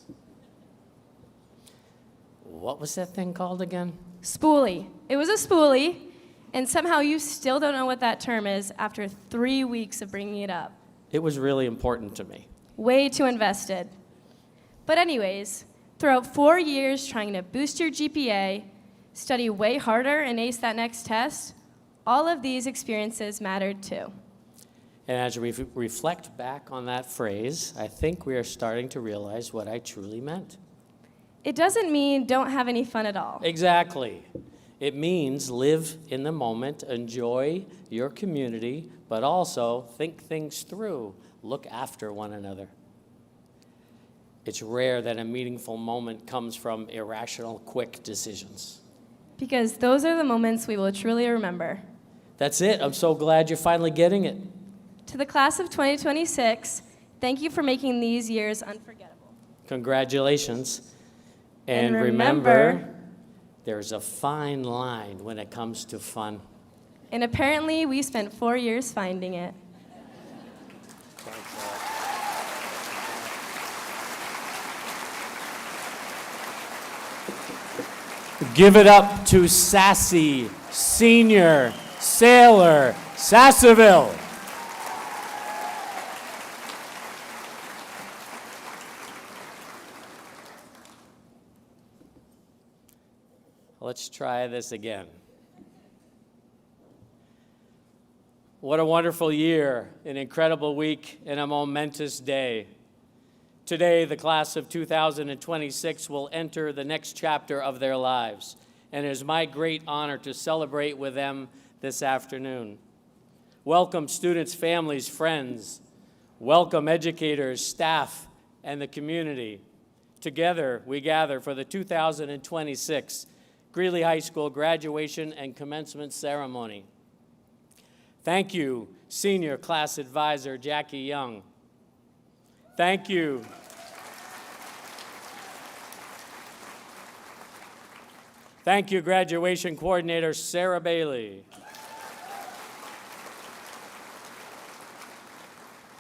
What was that thing called again? Spoolie. It was a spoolie, and somehow you still don't know what that term is after 3 weeks of bringing it up. It was really important to me. Way too invested. But anyways, throughout 4 years trying to boost your GPA, study way harder and ace that next test, all of these experiences mattered too. And as we reflect back on that phrase, I think we are starting to realize what I truly meant. It doesn't mean don't have any fun at all. Exactly. It means live in the moment, enjoy your community, but also think things through, look after one another. It's rare that a meaningful moment comes from irrational, quick decisions. Because those are the moments we will truly remember. That's it. I'm so glad you're finally getting it. To the class of 2026, thank you for making these years unforgettable. Congratulations. And And remember, there's a fine line when it comes to fun. And apparently, we spent 4 years finding it. Give it up to Sassy Senior Sailor Sassaville. Let's try this again. What a wonderful year, an incredible week, and a momentous day. Today, the class of 2026 will enter the next chapter of their lives, and it is my great honor to celebrate with them this afternoon. Welcome students, families, friends. Welcome educators, staff, and the community. Together, we gather for the 2026 Greeley High School graduation and commencement ceremony. Thank you, Senior Class Advisor Jackie Young. Thank you. Thank you, Graduation Coordinator Sarah Bailey.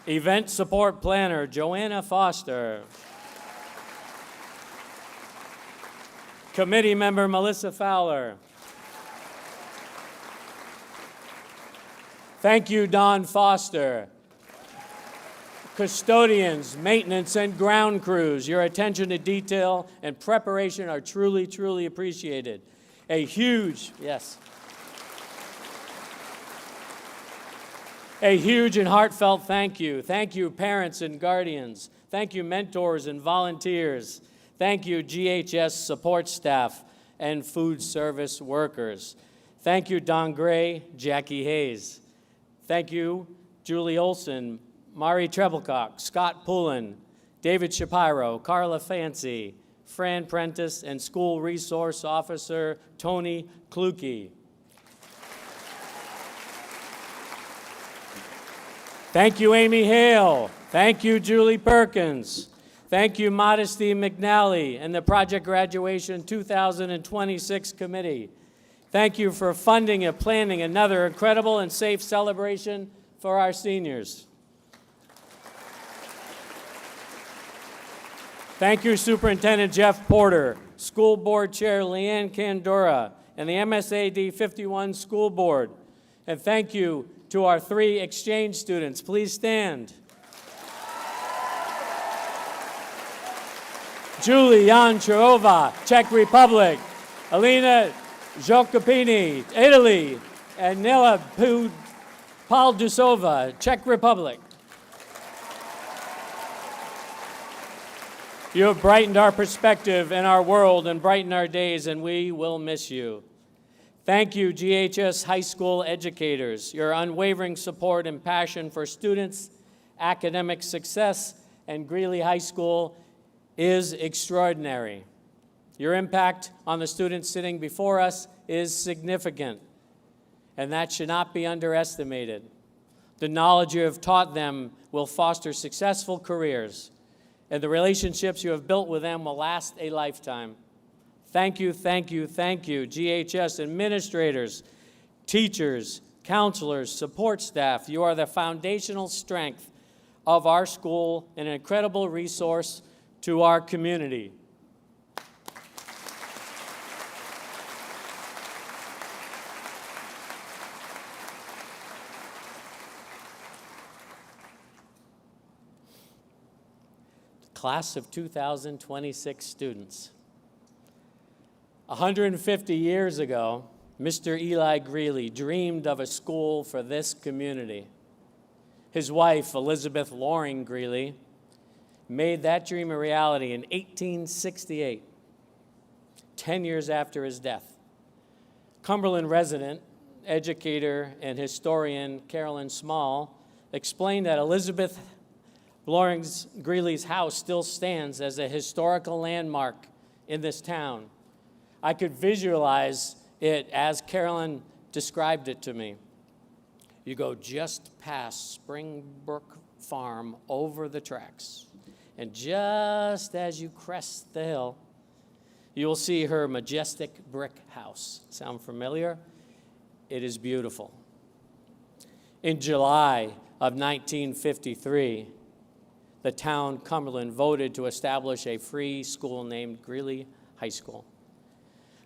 Event Support Planner Joanna Foster. Committee Member Melissa Fowler. Thank you, Don Foster. Custodians, maintenance, and ground crews, your attention to detail and preparation are truly, truly appreciated. A huge and heartfelt thank you. Thank you, parents and guardians. Thank you, mentors and volunteers. Thank you, GHS support staff and food service workers. Thank you, Don Gray, Jackie Hayes. Thank you, Julie Olson, Mari Treblecock, Scott Pullen, David Shapiro, Carla Fancy, Fran Prentice, and School Resource Officer Tony Kluke. Thank you, Amy Hale. Thank you, Julie Perkins. Thank you, Modesty McNally and the Project Graduation 2026 Committee. Thank you for funding and planning another incredible and safe celebration for our seniors. Thank you, Superintendent Jeff Porter, School Board Chair Leanne Candora, and the MSAD51 School Board. And thank you to our 3 exchange students. Please stand. Julie Jančarová, Czech Republic. Alina Jokopini, Italy. And Nela Paldusova, Czech Republic. You have brightened our perspective and our world and brightened our days, and we will miss you. Thank you, GHS high school educators. Your unwavering support and passion for students' academic success and Greeley High School is extraordinary. Your impact on the students sitting before us is significant, and that should not be underestimated. The knowledge you have taught them will foster successful careers, and the relationships you have built with them will last a lifetime. Thank you, thank you, thank you, GHS administrators, teachers, counselors, support staff. You are the foundational strength of our school and an incredible resource to our community. Class of 2026 students. 150 years ago, Mr. Eli Greeley dreamed of a school for this community. His wife, Elizabeth Loring Greeley, made that dream a reality in 1868, 10 years after his death. Cumberland resident, educator, and historian Carolyn Small explained that Elizabeth Loring Greeley's house still stands as a historical landmark in this town. I could visualize it as Carolyn described it to me. You go just past Springbrook Farm over the tracks, and just as you crest the hill, you will see her majestic brick house. Sound familiar? It is beautiful. In July of 1953, the town Cumberland voted to establish a free school named Greeley High School.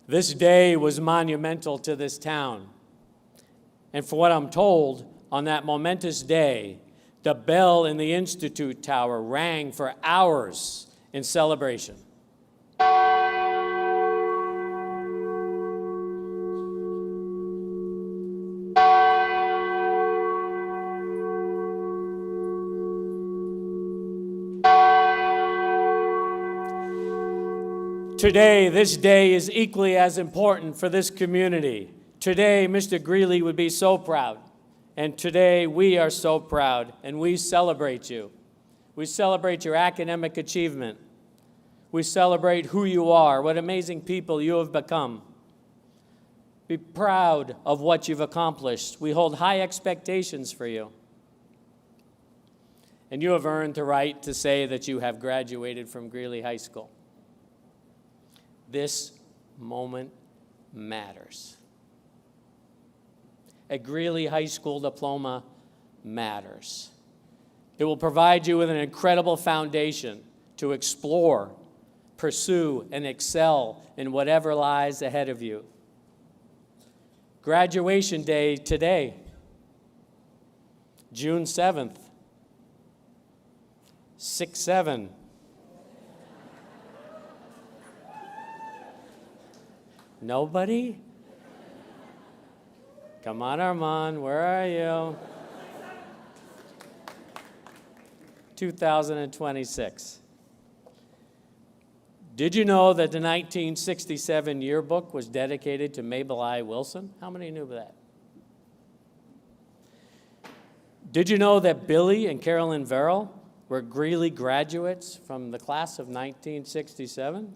This day was monumental to this town. And for what I'm told, on that momentous day, the bell in the Institute Tower rang for hours in celebration. Today, this day is equally as important for this community. Today, Mr. Greeley would be so proud. And today, we are so proud, and we celebrate you. We celebrate your academic achievement. We celebrate who you are, what amazing people you have become. Be proud of what you've accomplished. We hold high expectations for you. And you have earned the right to say that you have graduated from Greeley High School. This moment matters. A Greeley High School diploma matters. It will provide you with an incredible foundation to explore, pursue, and excel in whatever lies ahead of you. Graduation day today, June 7th, 6/7. Nobody? Come on, Armand, where are you? 2026. Did you know that the 1967 yearbook was dedicated to Mabel I. Wilson? How many knew that? Did you know that Billy and Carolyn Verrill were Greeley graduates from the class of 1967?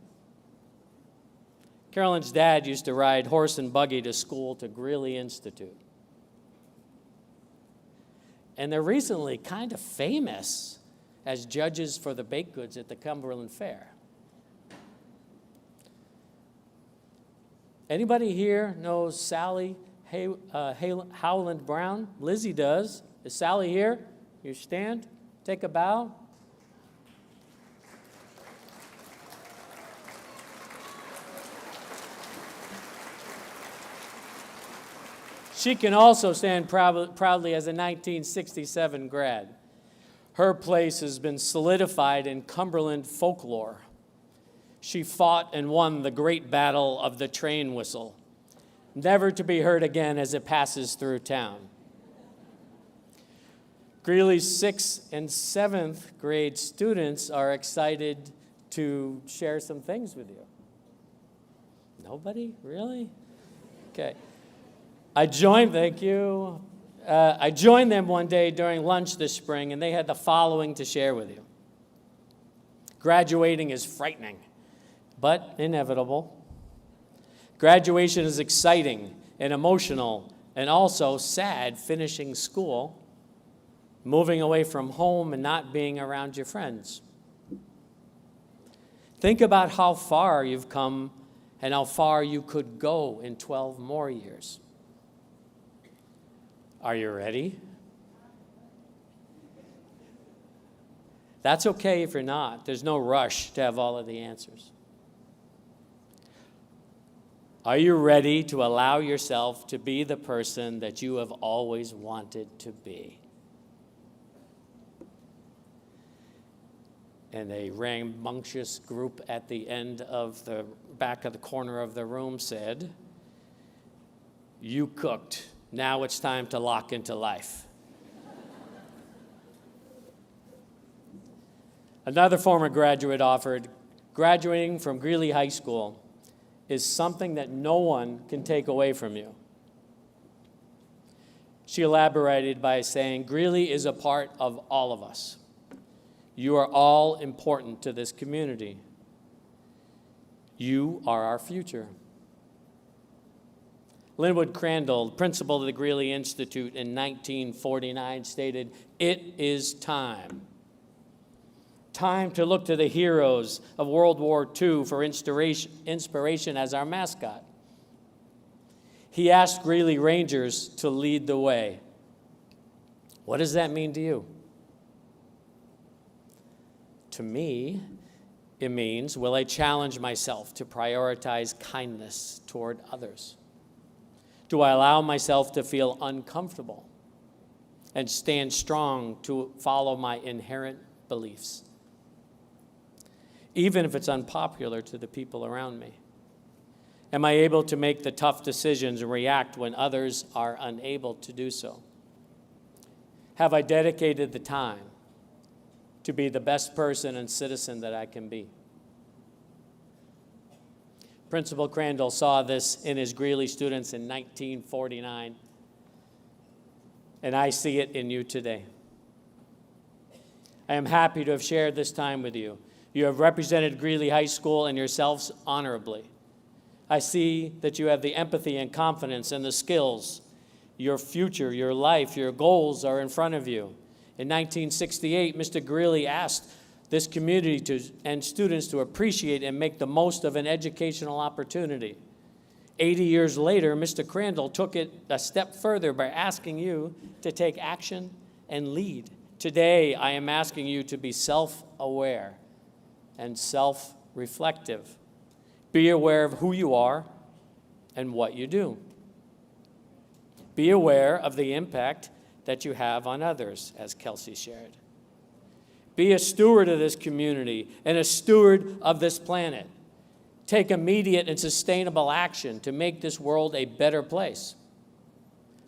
Carolyn's dad used to ride horse and buggy to school to Greeley Institute. And they're recently kind of famous as judges for the baked goods at the Cumberland Fair. Anybody here knows Sally Howland Brown? Lizzie does. Is Sally here? You stand, take a bow. She can also stand proudly as a 1967 grad. Her place has been solidified in Cumberland folklore. She fought and won the great battle of the train whistle, never to be heard again as it passes through town. Greeley's 6th and 7th grade students are excited to share some things with you. Nobody? Really? Okay. I joined them one day during lunch this spring, and they had the following to share with you. Graduating is frightening, but inevitable. Graduation is exciting and emotional, and also sad finishing school, moving away from home and not being around your friends. Think about how far you've come and how far you could go in 12 more years. Are you ready? That's okay if you're not. There's no rush to have all of the answers. Are you ready to allow yourself to be the person that you have always wanted to be? And a rambunctious group at the end of the back of the corner of the room said, "You cooked. Now it's time to lock into life." Another former graduate offered, "Graduating from Greeley High School is something that no one can take away from you." She elaborated by saying, "Greeley is a part of all of us. You are all important to this community. You are our future." Linwood Crandall, principal of the Greeley Institute in 1949, stated, "It is time. Time to look to the heroes of World War II for inspiration as our mascot." He asked Greeley Rangers to lead the way. What does that mean to you? To me, it means, will I challenge myself to prioritize kindness toward others? Do I allow myself to feel uncomfortable and stand strong to follow my inherent beliefs, even if it's unpopular to the people around me? Am I able to make the tough decisions and react when others are unable to do so? Have I dedicated the time to be the best person and citizen that I can be? Principal Crandall saw this in his Greeley students in 1949, and I see it in you today. I am happy to have shared this time with you. You have represented Greeley High School and yourselves honorably. I see that you have the empathy and confidence and the skills. Your future, your life, your goals are in front of you. In 1968, Mr. Greeley asked this community and students to appreciate and make the most of an educational opportunity. 80 years later, Mr. Crandall took it a step further by asking you to take action and lead. Today, I am asking you to be self-aware and self-reflective. Be aware of who you are and what you do. Be aware of the impact that you have on others, as Kelsey shared. Be a steward of this community and a steward of this planet. Take immediate and sustainable action to make this world a better place.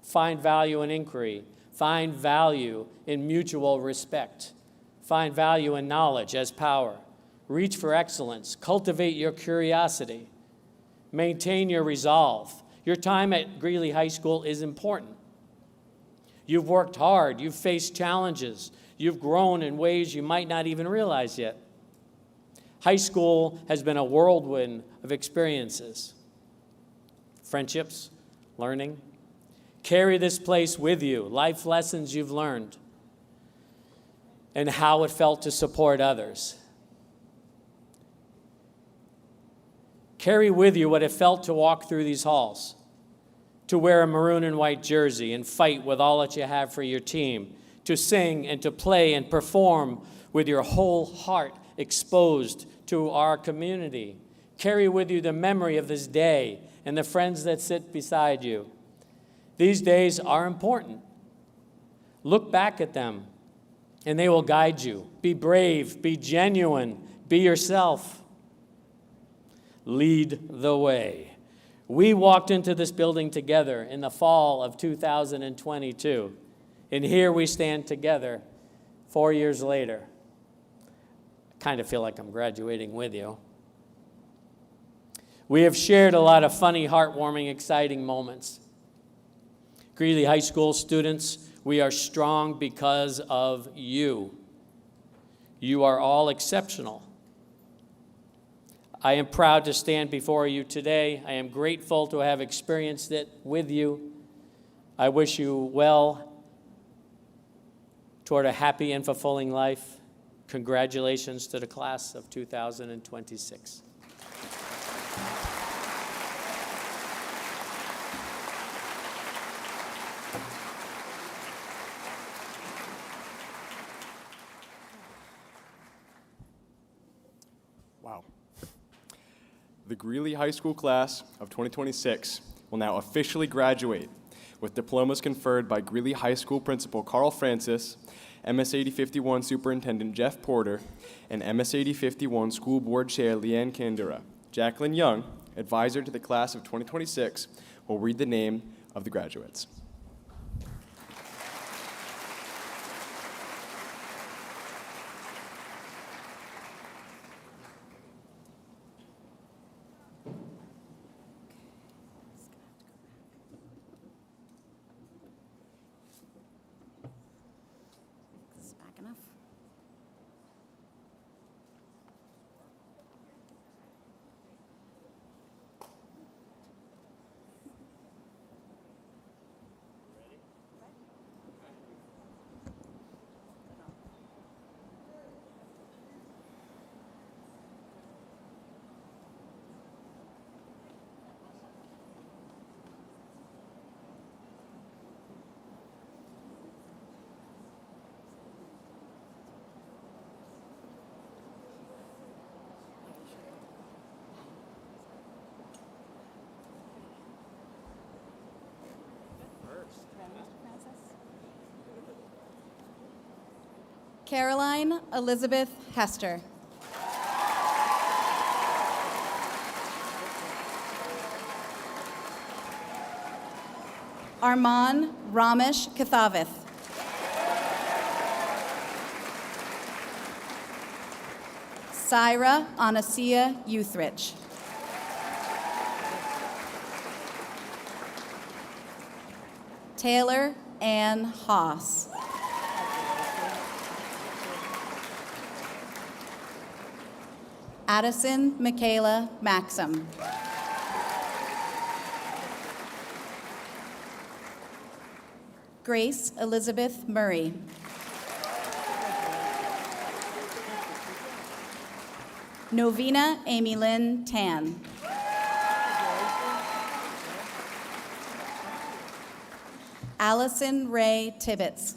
Find value in inquiry. Find value in mutual respect. Find value in knowledge as power. Reach for excellence. Cultivate your curiosity. Maintain your resolve. Your time at Greeley High School is important. You've worked hard. You've faced challenges. You've grown in ways you might not even realize yet. High school has been a whirlwind of experiences, friendships, learning. Carry this place with you, life lessons you've learned, and how it felt to support others. Carry with you what it felt to walk through these halls, to wear a maroon and white jersey and fight with all that you have for your team, to sing and to play and perform with your whole heart exposed to our community. Carry with you the memory of this day and the friends that sit beside you. These days are important. Look back at them, and they will guide you. Be brave, be genuine, be yourself. Lead the way. We walked into this building together in the fall of 2022, and here we stand together 4 years later. I kind of feel like I'm graduating with you. We have shared a lot of funny, heartwarming, exciting moments. Greeley High School students, we are strong because of you. You are all exceptional. I am proud to stand before you today. I am grateful to have experienced it with you. I wish you well toward a happy and fulfilling life. Congratulations to the class of 2026. Wow. The Greeley High School class of 2026 will now officially graduate with diplomas conferred by Greeley High School Principal Carl Francis, MSAD51 Superintendent Jeff Porter, and MSAD51 School Board Chair Leanne Candura. Jacqueline Young, advisor to the class of 2026, will read the name of the graduates. Caroline Elizabeth Hester. Arman Ramesh Kathavath. Syra Anasia Youthrich. Taylor Ann Haas. Addison Michaela Maxim. Grace Elizabeth Murray. Novena Amy Lynn Tan. Allison Ray Tibbetts.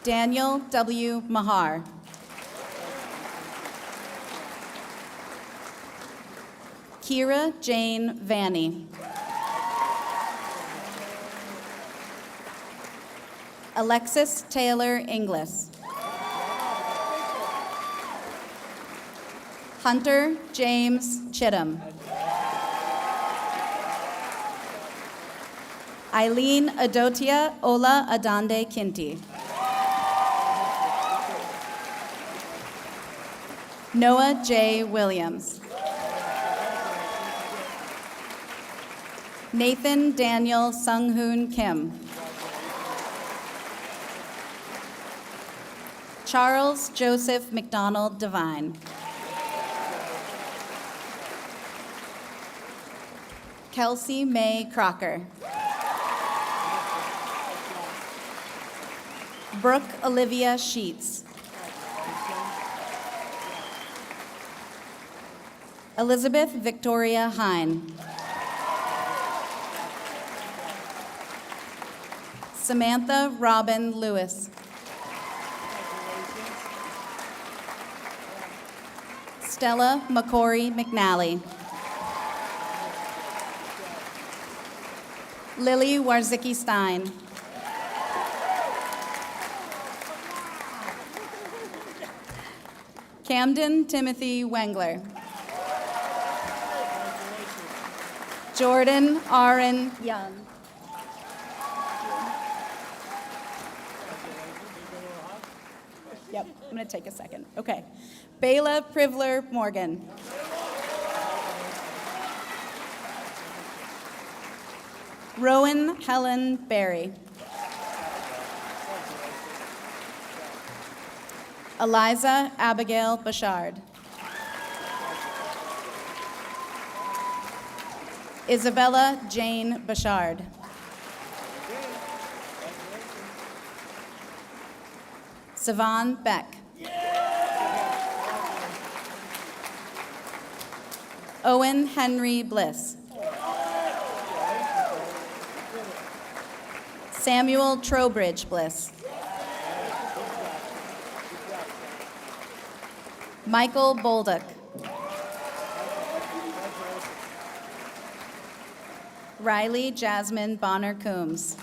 Daniel W. Mahar. Kira Jane Vanny. Alexis Taylor Inglis. Hunter James Chittum. Eileen Adotia Ola Adande Kinti. Noah J. Williams. Nathan Daniel Sunghoon Kim. Charles Joseph McDonald Devine. Kelsey May Crocker. Brooke Olivia Sheets. Elizabeth Victoria Hine. Samantha Robin Lewis. Stella McCory McNally. Lily Warzicki Stein. Camden Timothy Wengler. Jordan Aaron Young. Yep, I'm going to take a second. Okay. Bayla Privler Morgan. Rowan Helen Berry. Eliza Abigail Bashard. Isabella Jane Bashard. Savon Beck. Owen Henry Bliss. Samuel Trowbridge Bliss. Michael Bolduck. Riley Jasmine Bonner Coombs.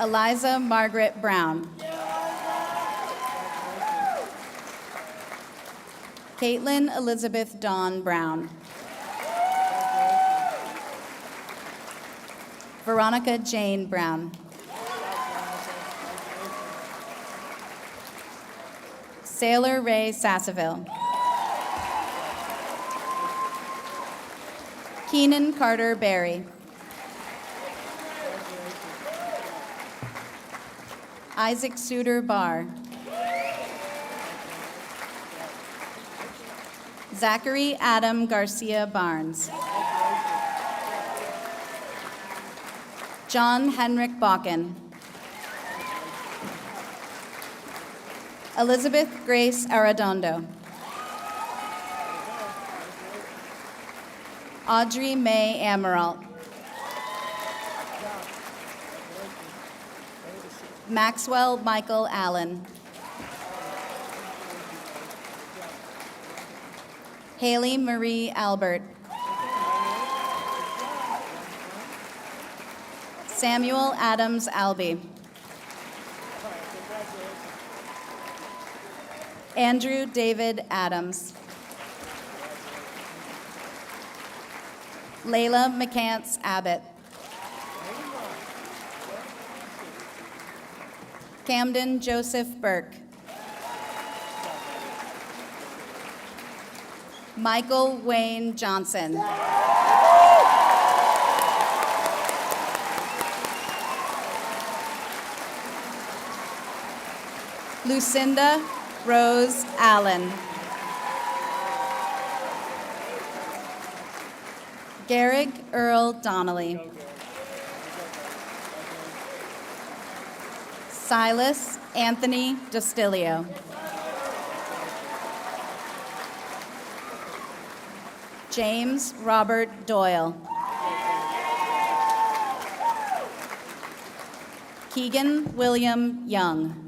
Eliza Margaret Brown. Caitlin Elizabeth Dawn Brown. Veronica Jane Brown. Sailor Ray Sasseville. Keenan Carter Berry. Isaac Suter Barr. Zachary Adam Garcia Barnes. John Henrik Bakken. Elizabeth Grace Arredondo. Audrey May Amaral. Maxwell Michael Allen. Haley Marie Albert. Samuel Adams Albee. Andrew David Adams. Layla McCants Abbott. Camden Joseph Burke. Michael Wayne Johnson. Lucinda Rose Allen. Garrick Earl Donnelly. Silas Anthony Dostilio. James Robert Doyle. Keegan William Young.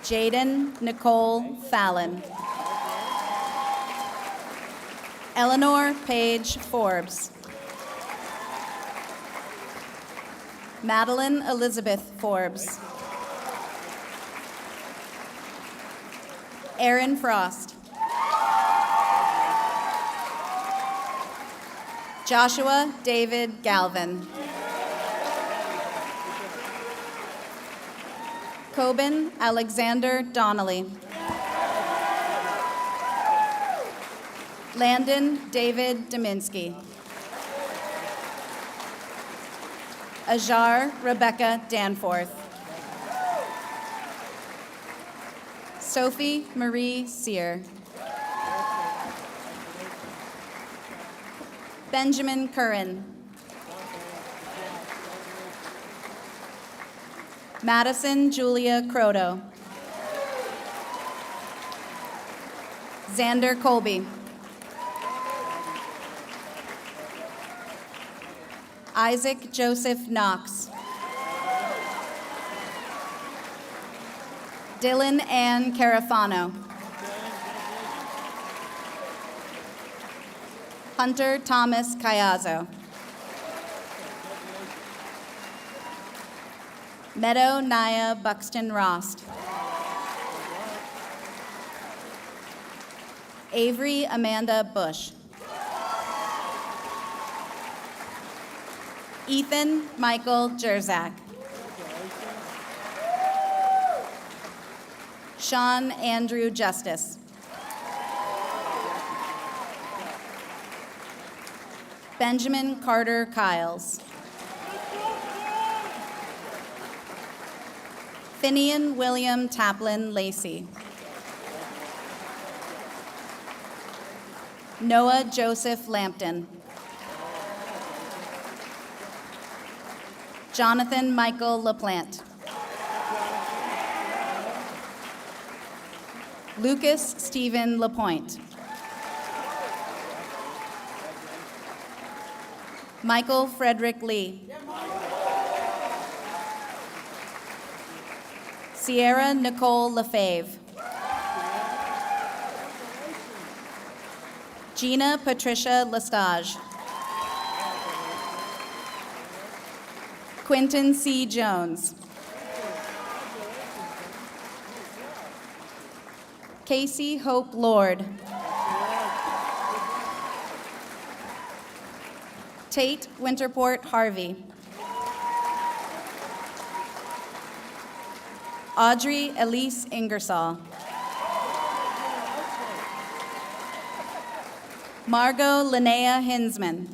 Jaden Nicole Fallon. Eleanor Page Forbes. Madeline Elizabeth Forbes. Aaron Frost. Joshua David Galvin. Coben Alexander Donnelly. Landon David Dominski. Ajar Rebecca Danforth. Sophie Marie Sear. Benjamin Curran. Madison Julia Croto. Xander Colby. Isaac Joseph Knox. Dylan Ann Carafano. Hunter Thomas Cayazzo. Meadow Naya Buxton Rost. Avery Amanda Bush. Ethan Michael Jerzak. Sean Andrew Justice. Benjamin Carter Kiles. Finian William Taplin Lacey. Noah Joseph Lampton. Jonathan Michael LaPlante. Lucas Stephen Lapointe. Michael Frederick Lee. Sierra Nicole Lefebvre. Gina Patricia Lestage. Quinton C. Jones. Casey Hope Lord. Tate Winterport Harvey. Audrey Elise Ingersoll. Margot Linnea Hinsman.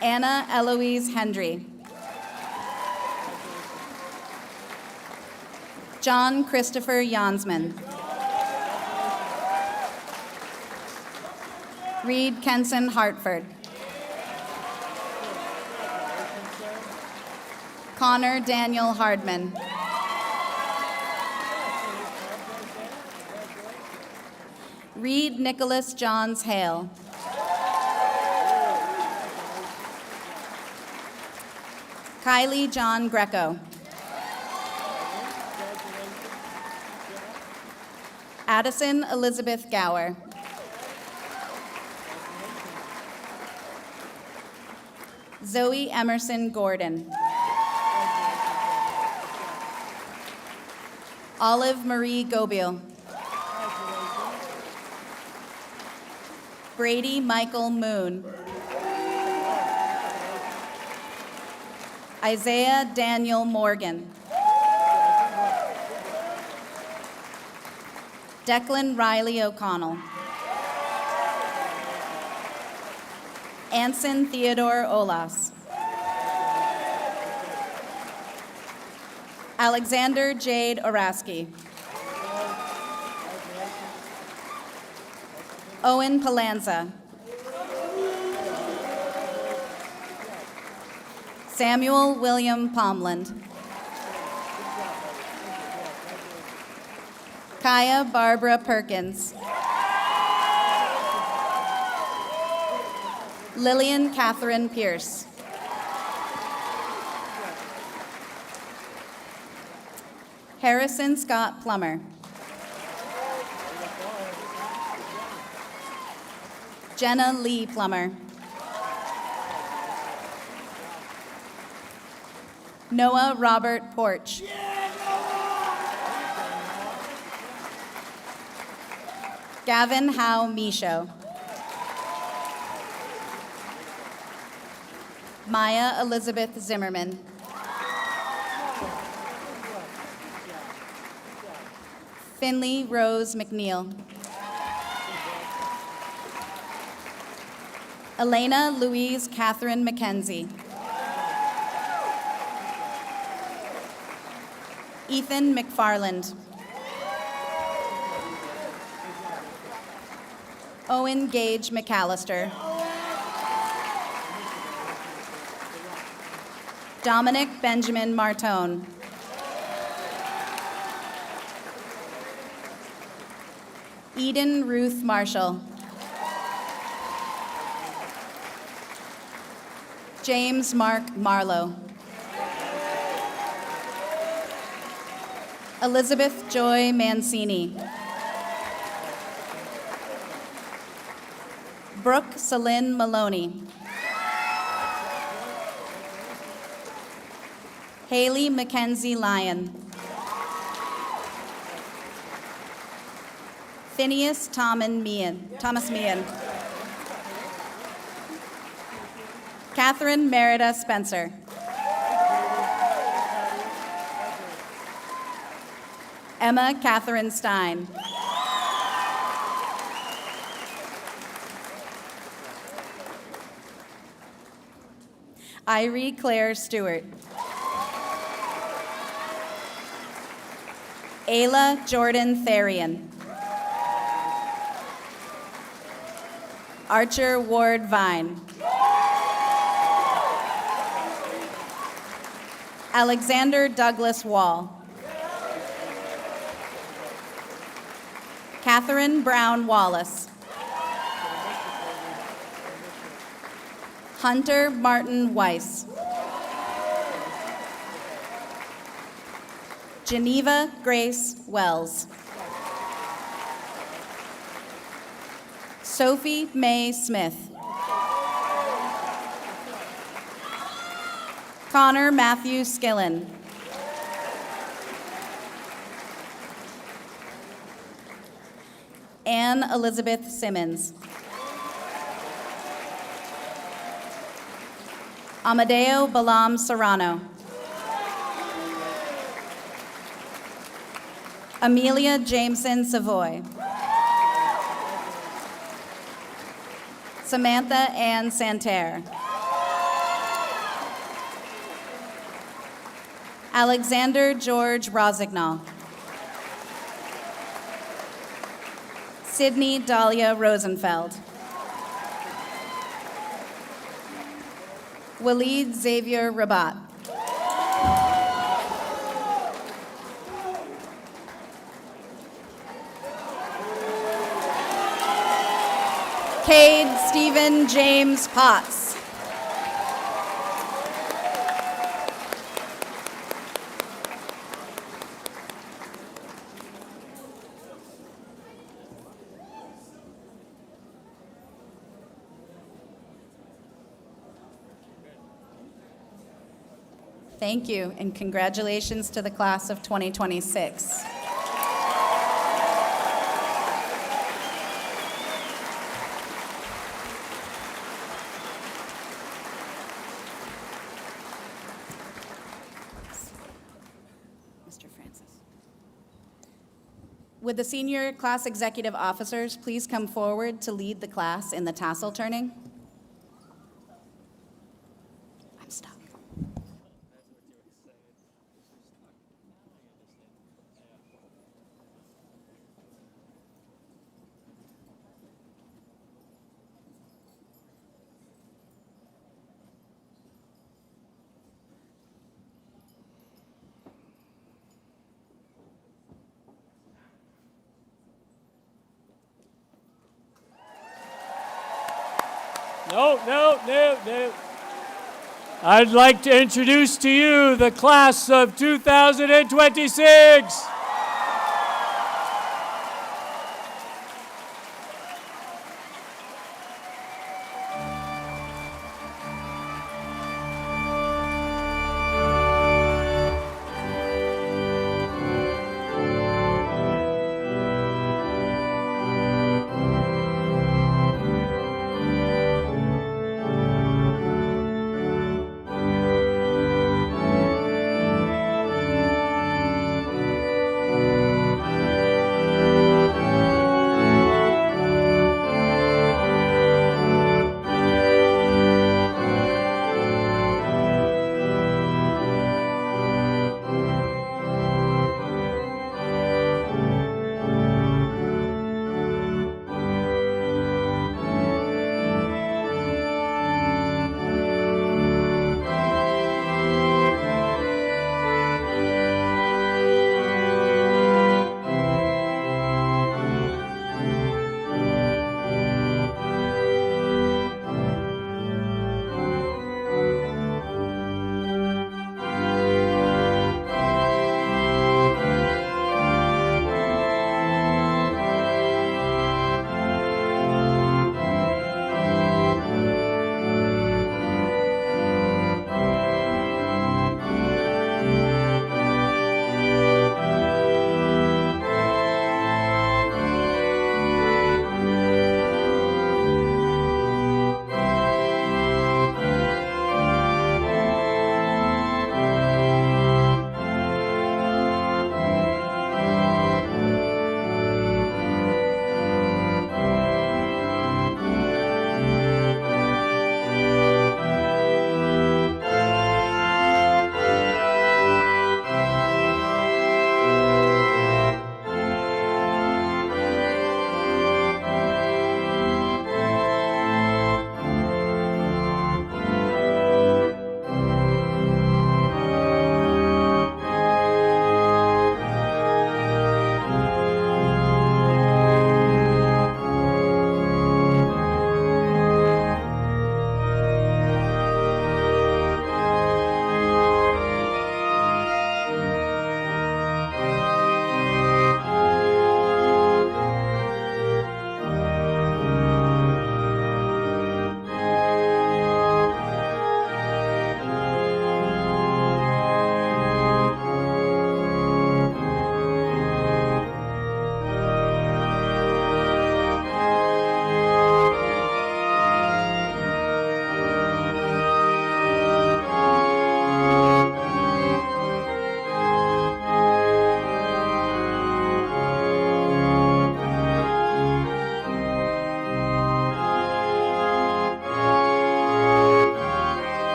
Anna Eloise Hendry. John Christopher Jansman. Reed Kenson Hartford. Connor Daniel Hardman. Reed Nicholas Johns Hale. Kylie John Greco. Addison Elizabeth Gower. Zoe Emerson Gordon. Olive Marie Gobiel. Brady Michael Moon. Isaiah Daniel Morgan. Declan Riley O'Connell. Anson Theodore Olas. Alexander Jade Oraski. Owen Palanza. Samuel William Pomland. Kaya Barbara Perkins. Lillian Catherine Pierce. Harrison Scott Plummer. Jenna Lee Plummer. Noah Robert Porch. Gavin Howe Michaud. Maya Elizabeth Zimmerman. Finley Rose McNeil. Elena Louise Catherine McKenzie. Ethan McFarland. Owen Gage McAllister. Dominic Benjamin Martone. Eden Ruth Marshall. James Mark Marlowe. Elizabeth Joy Mancini. Brooke Celine Maloney. Haley Mackenzie Lyon. Phineas Thomas Meehan. Catherine Merida Spencer. Emma Catherine Stein. Irie Claire Stewart. Ayla Jordan Therian. Archer Ward Vine. Alexander Douglas Wall. Catherine Brown Wallace. Hunter Martin Weiss. Geneva Grace Wells. Sophie Mae Smith. Connor Matthew Skillen. Anne Elizabeth Simmons. Amadeo Balam Serrano. Amelia Jameson Savoy. Samantha Ann Santerre. Alexander George Rosignol. Sydney Dahlia Rosenfeld. Waleed Xavier Rabat. Cade Stephen James Potts. Thank you, and congratulations to the class of 2026. Mr. Francis. Would the senior class executive officers please come forward to lead the class in the tassel turning? I'm stuck. No. I'd like to introduce to you the class of 2026.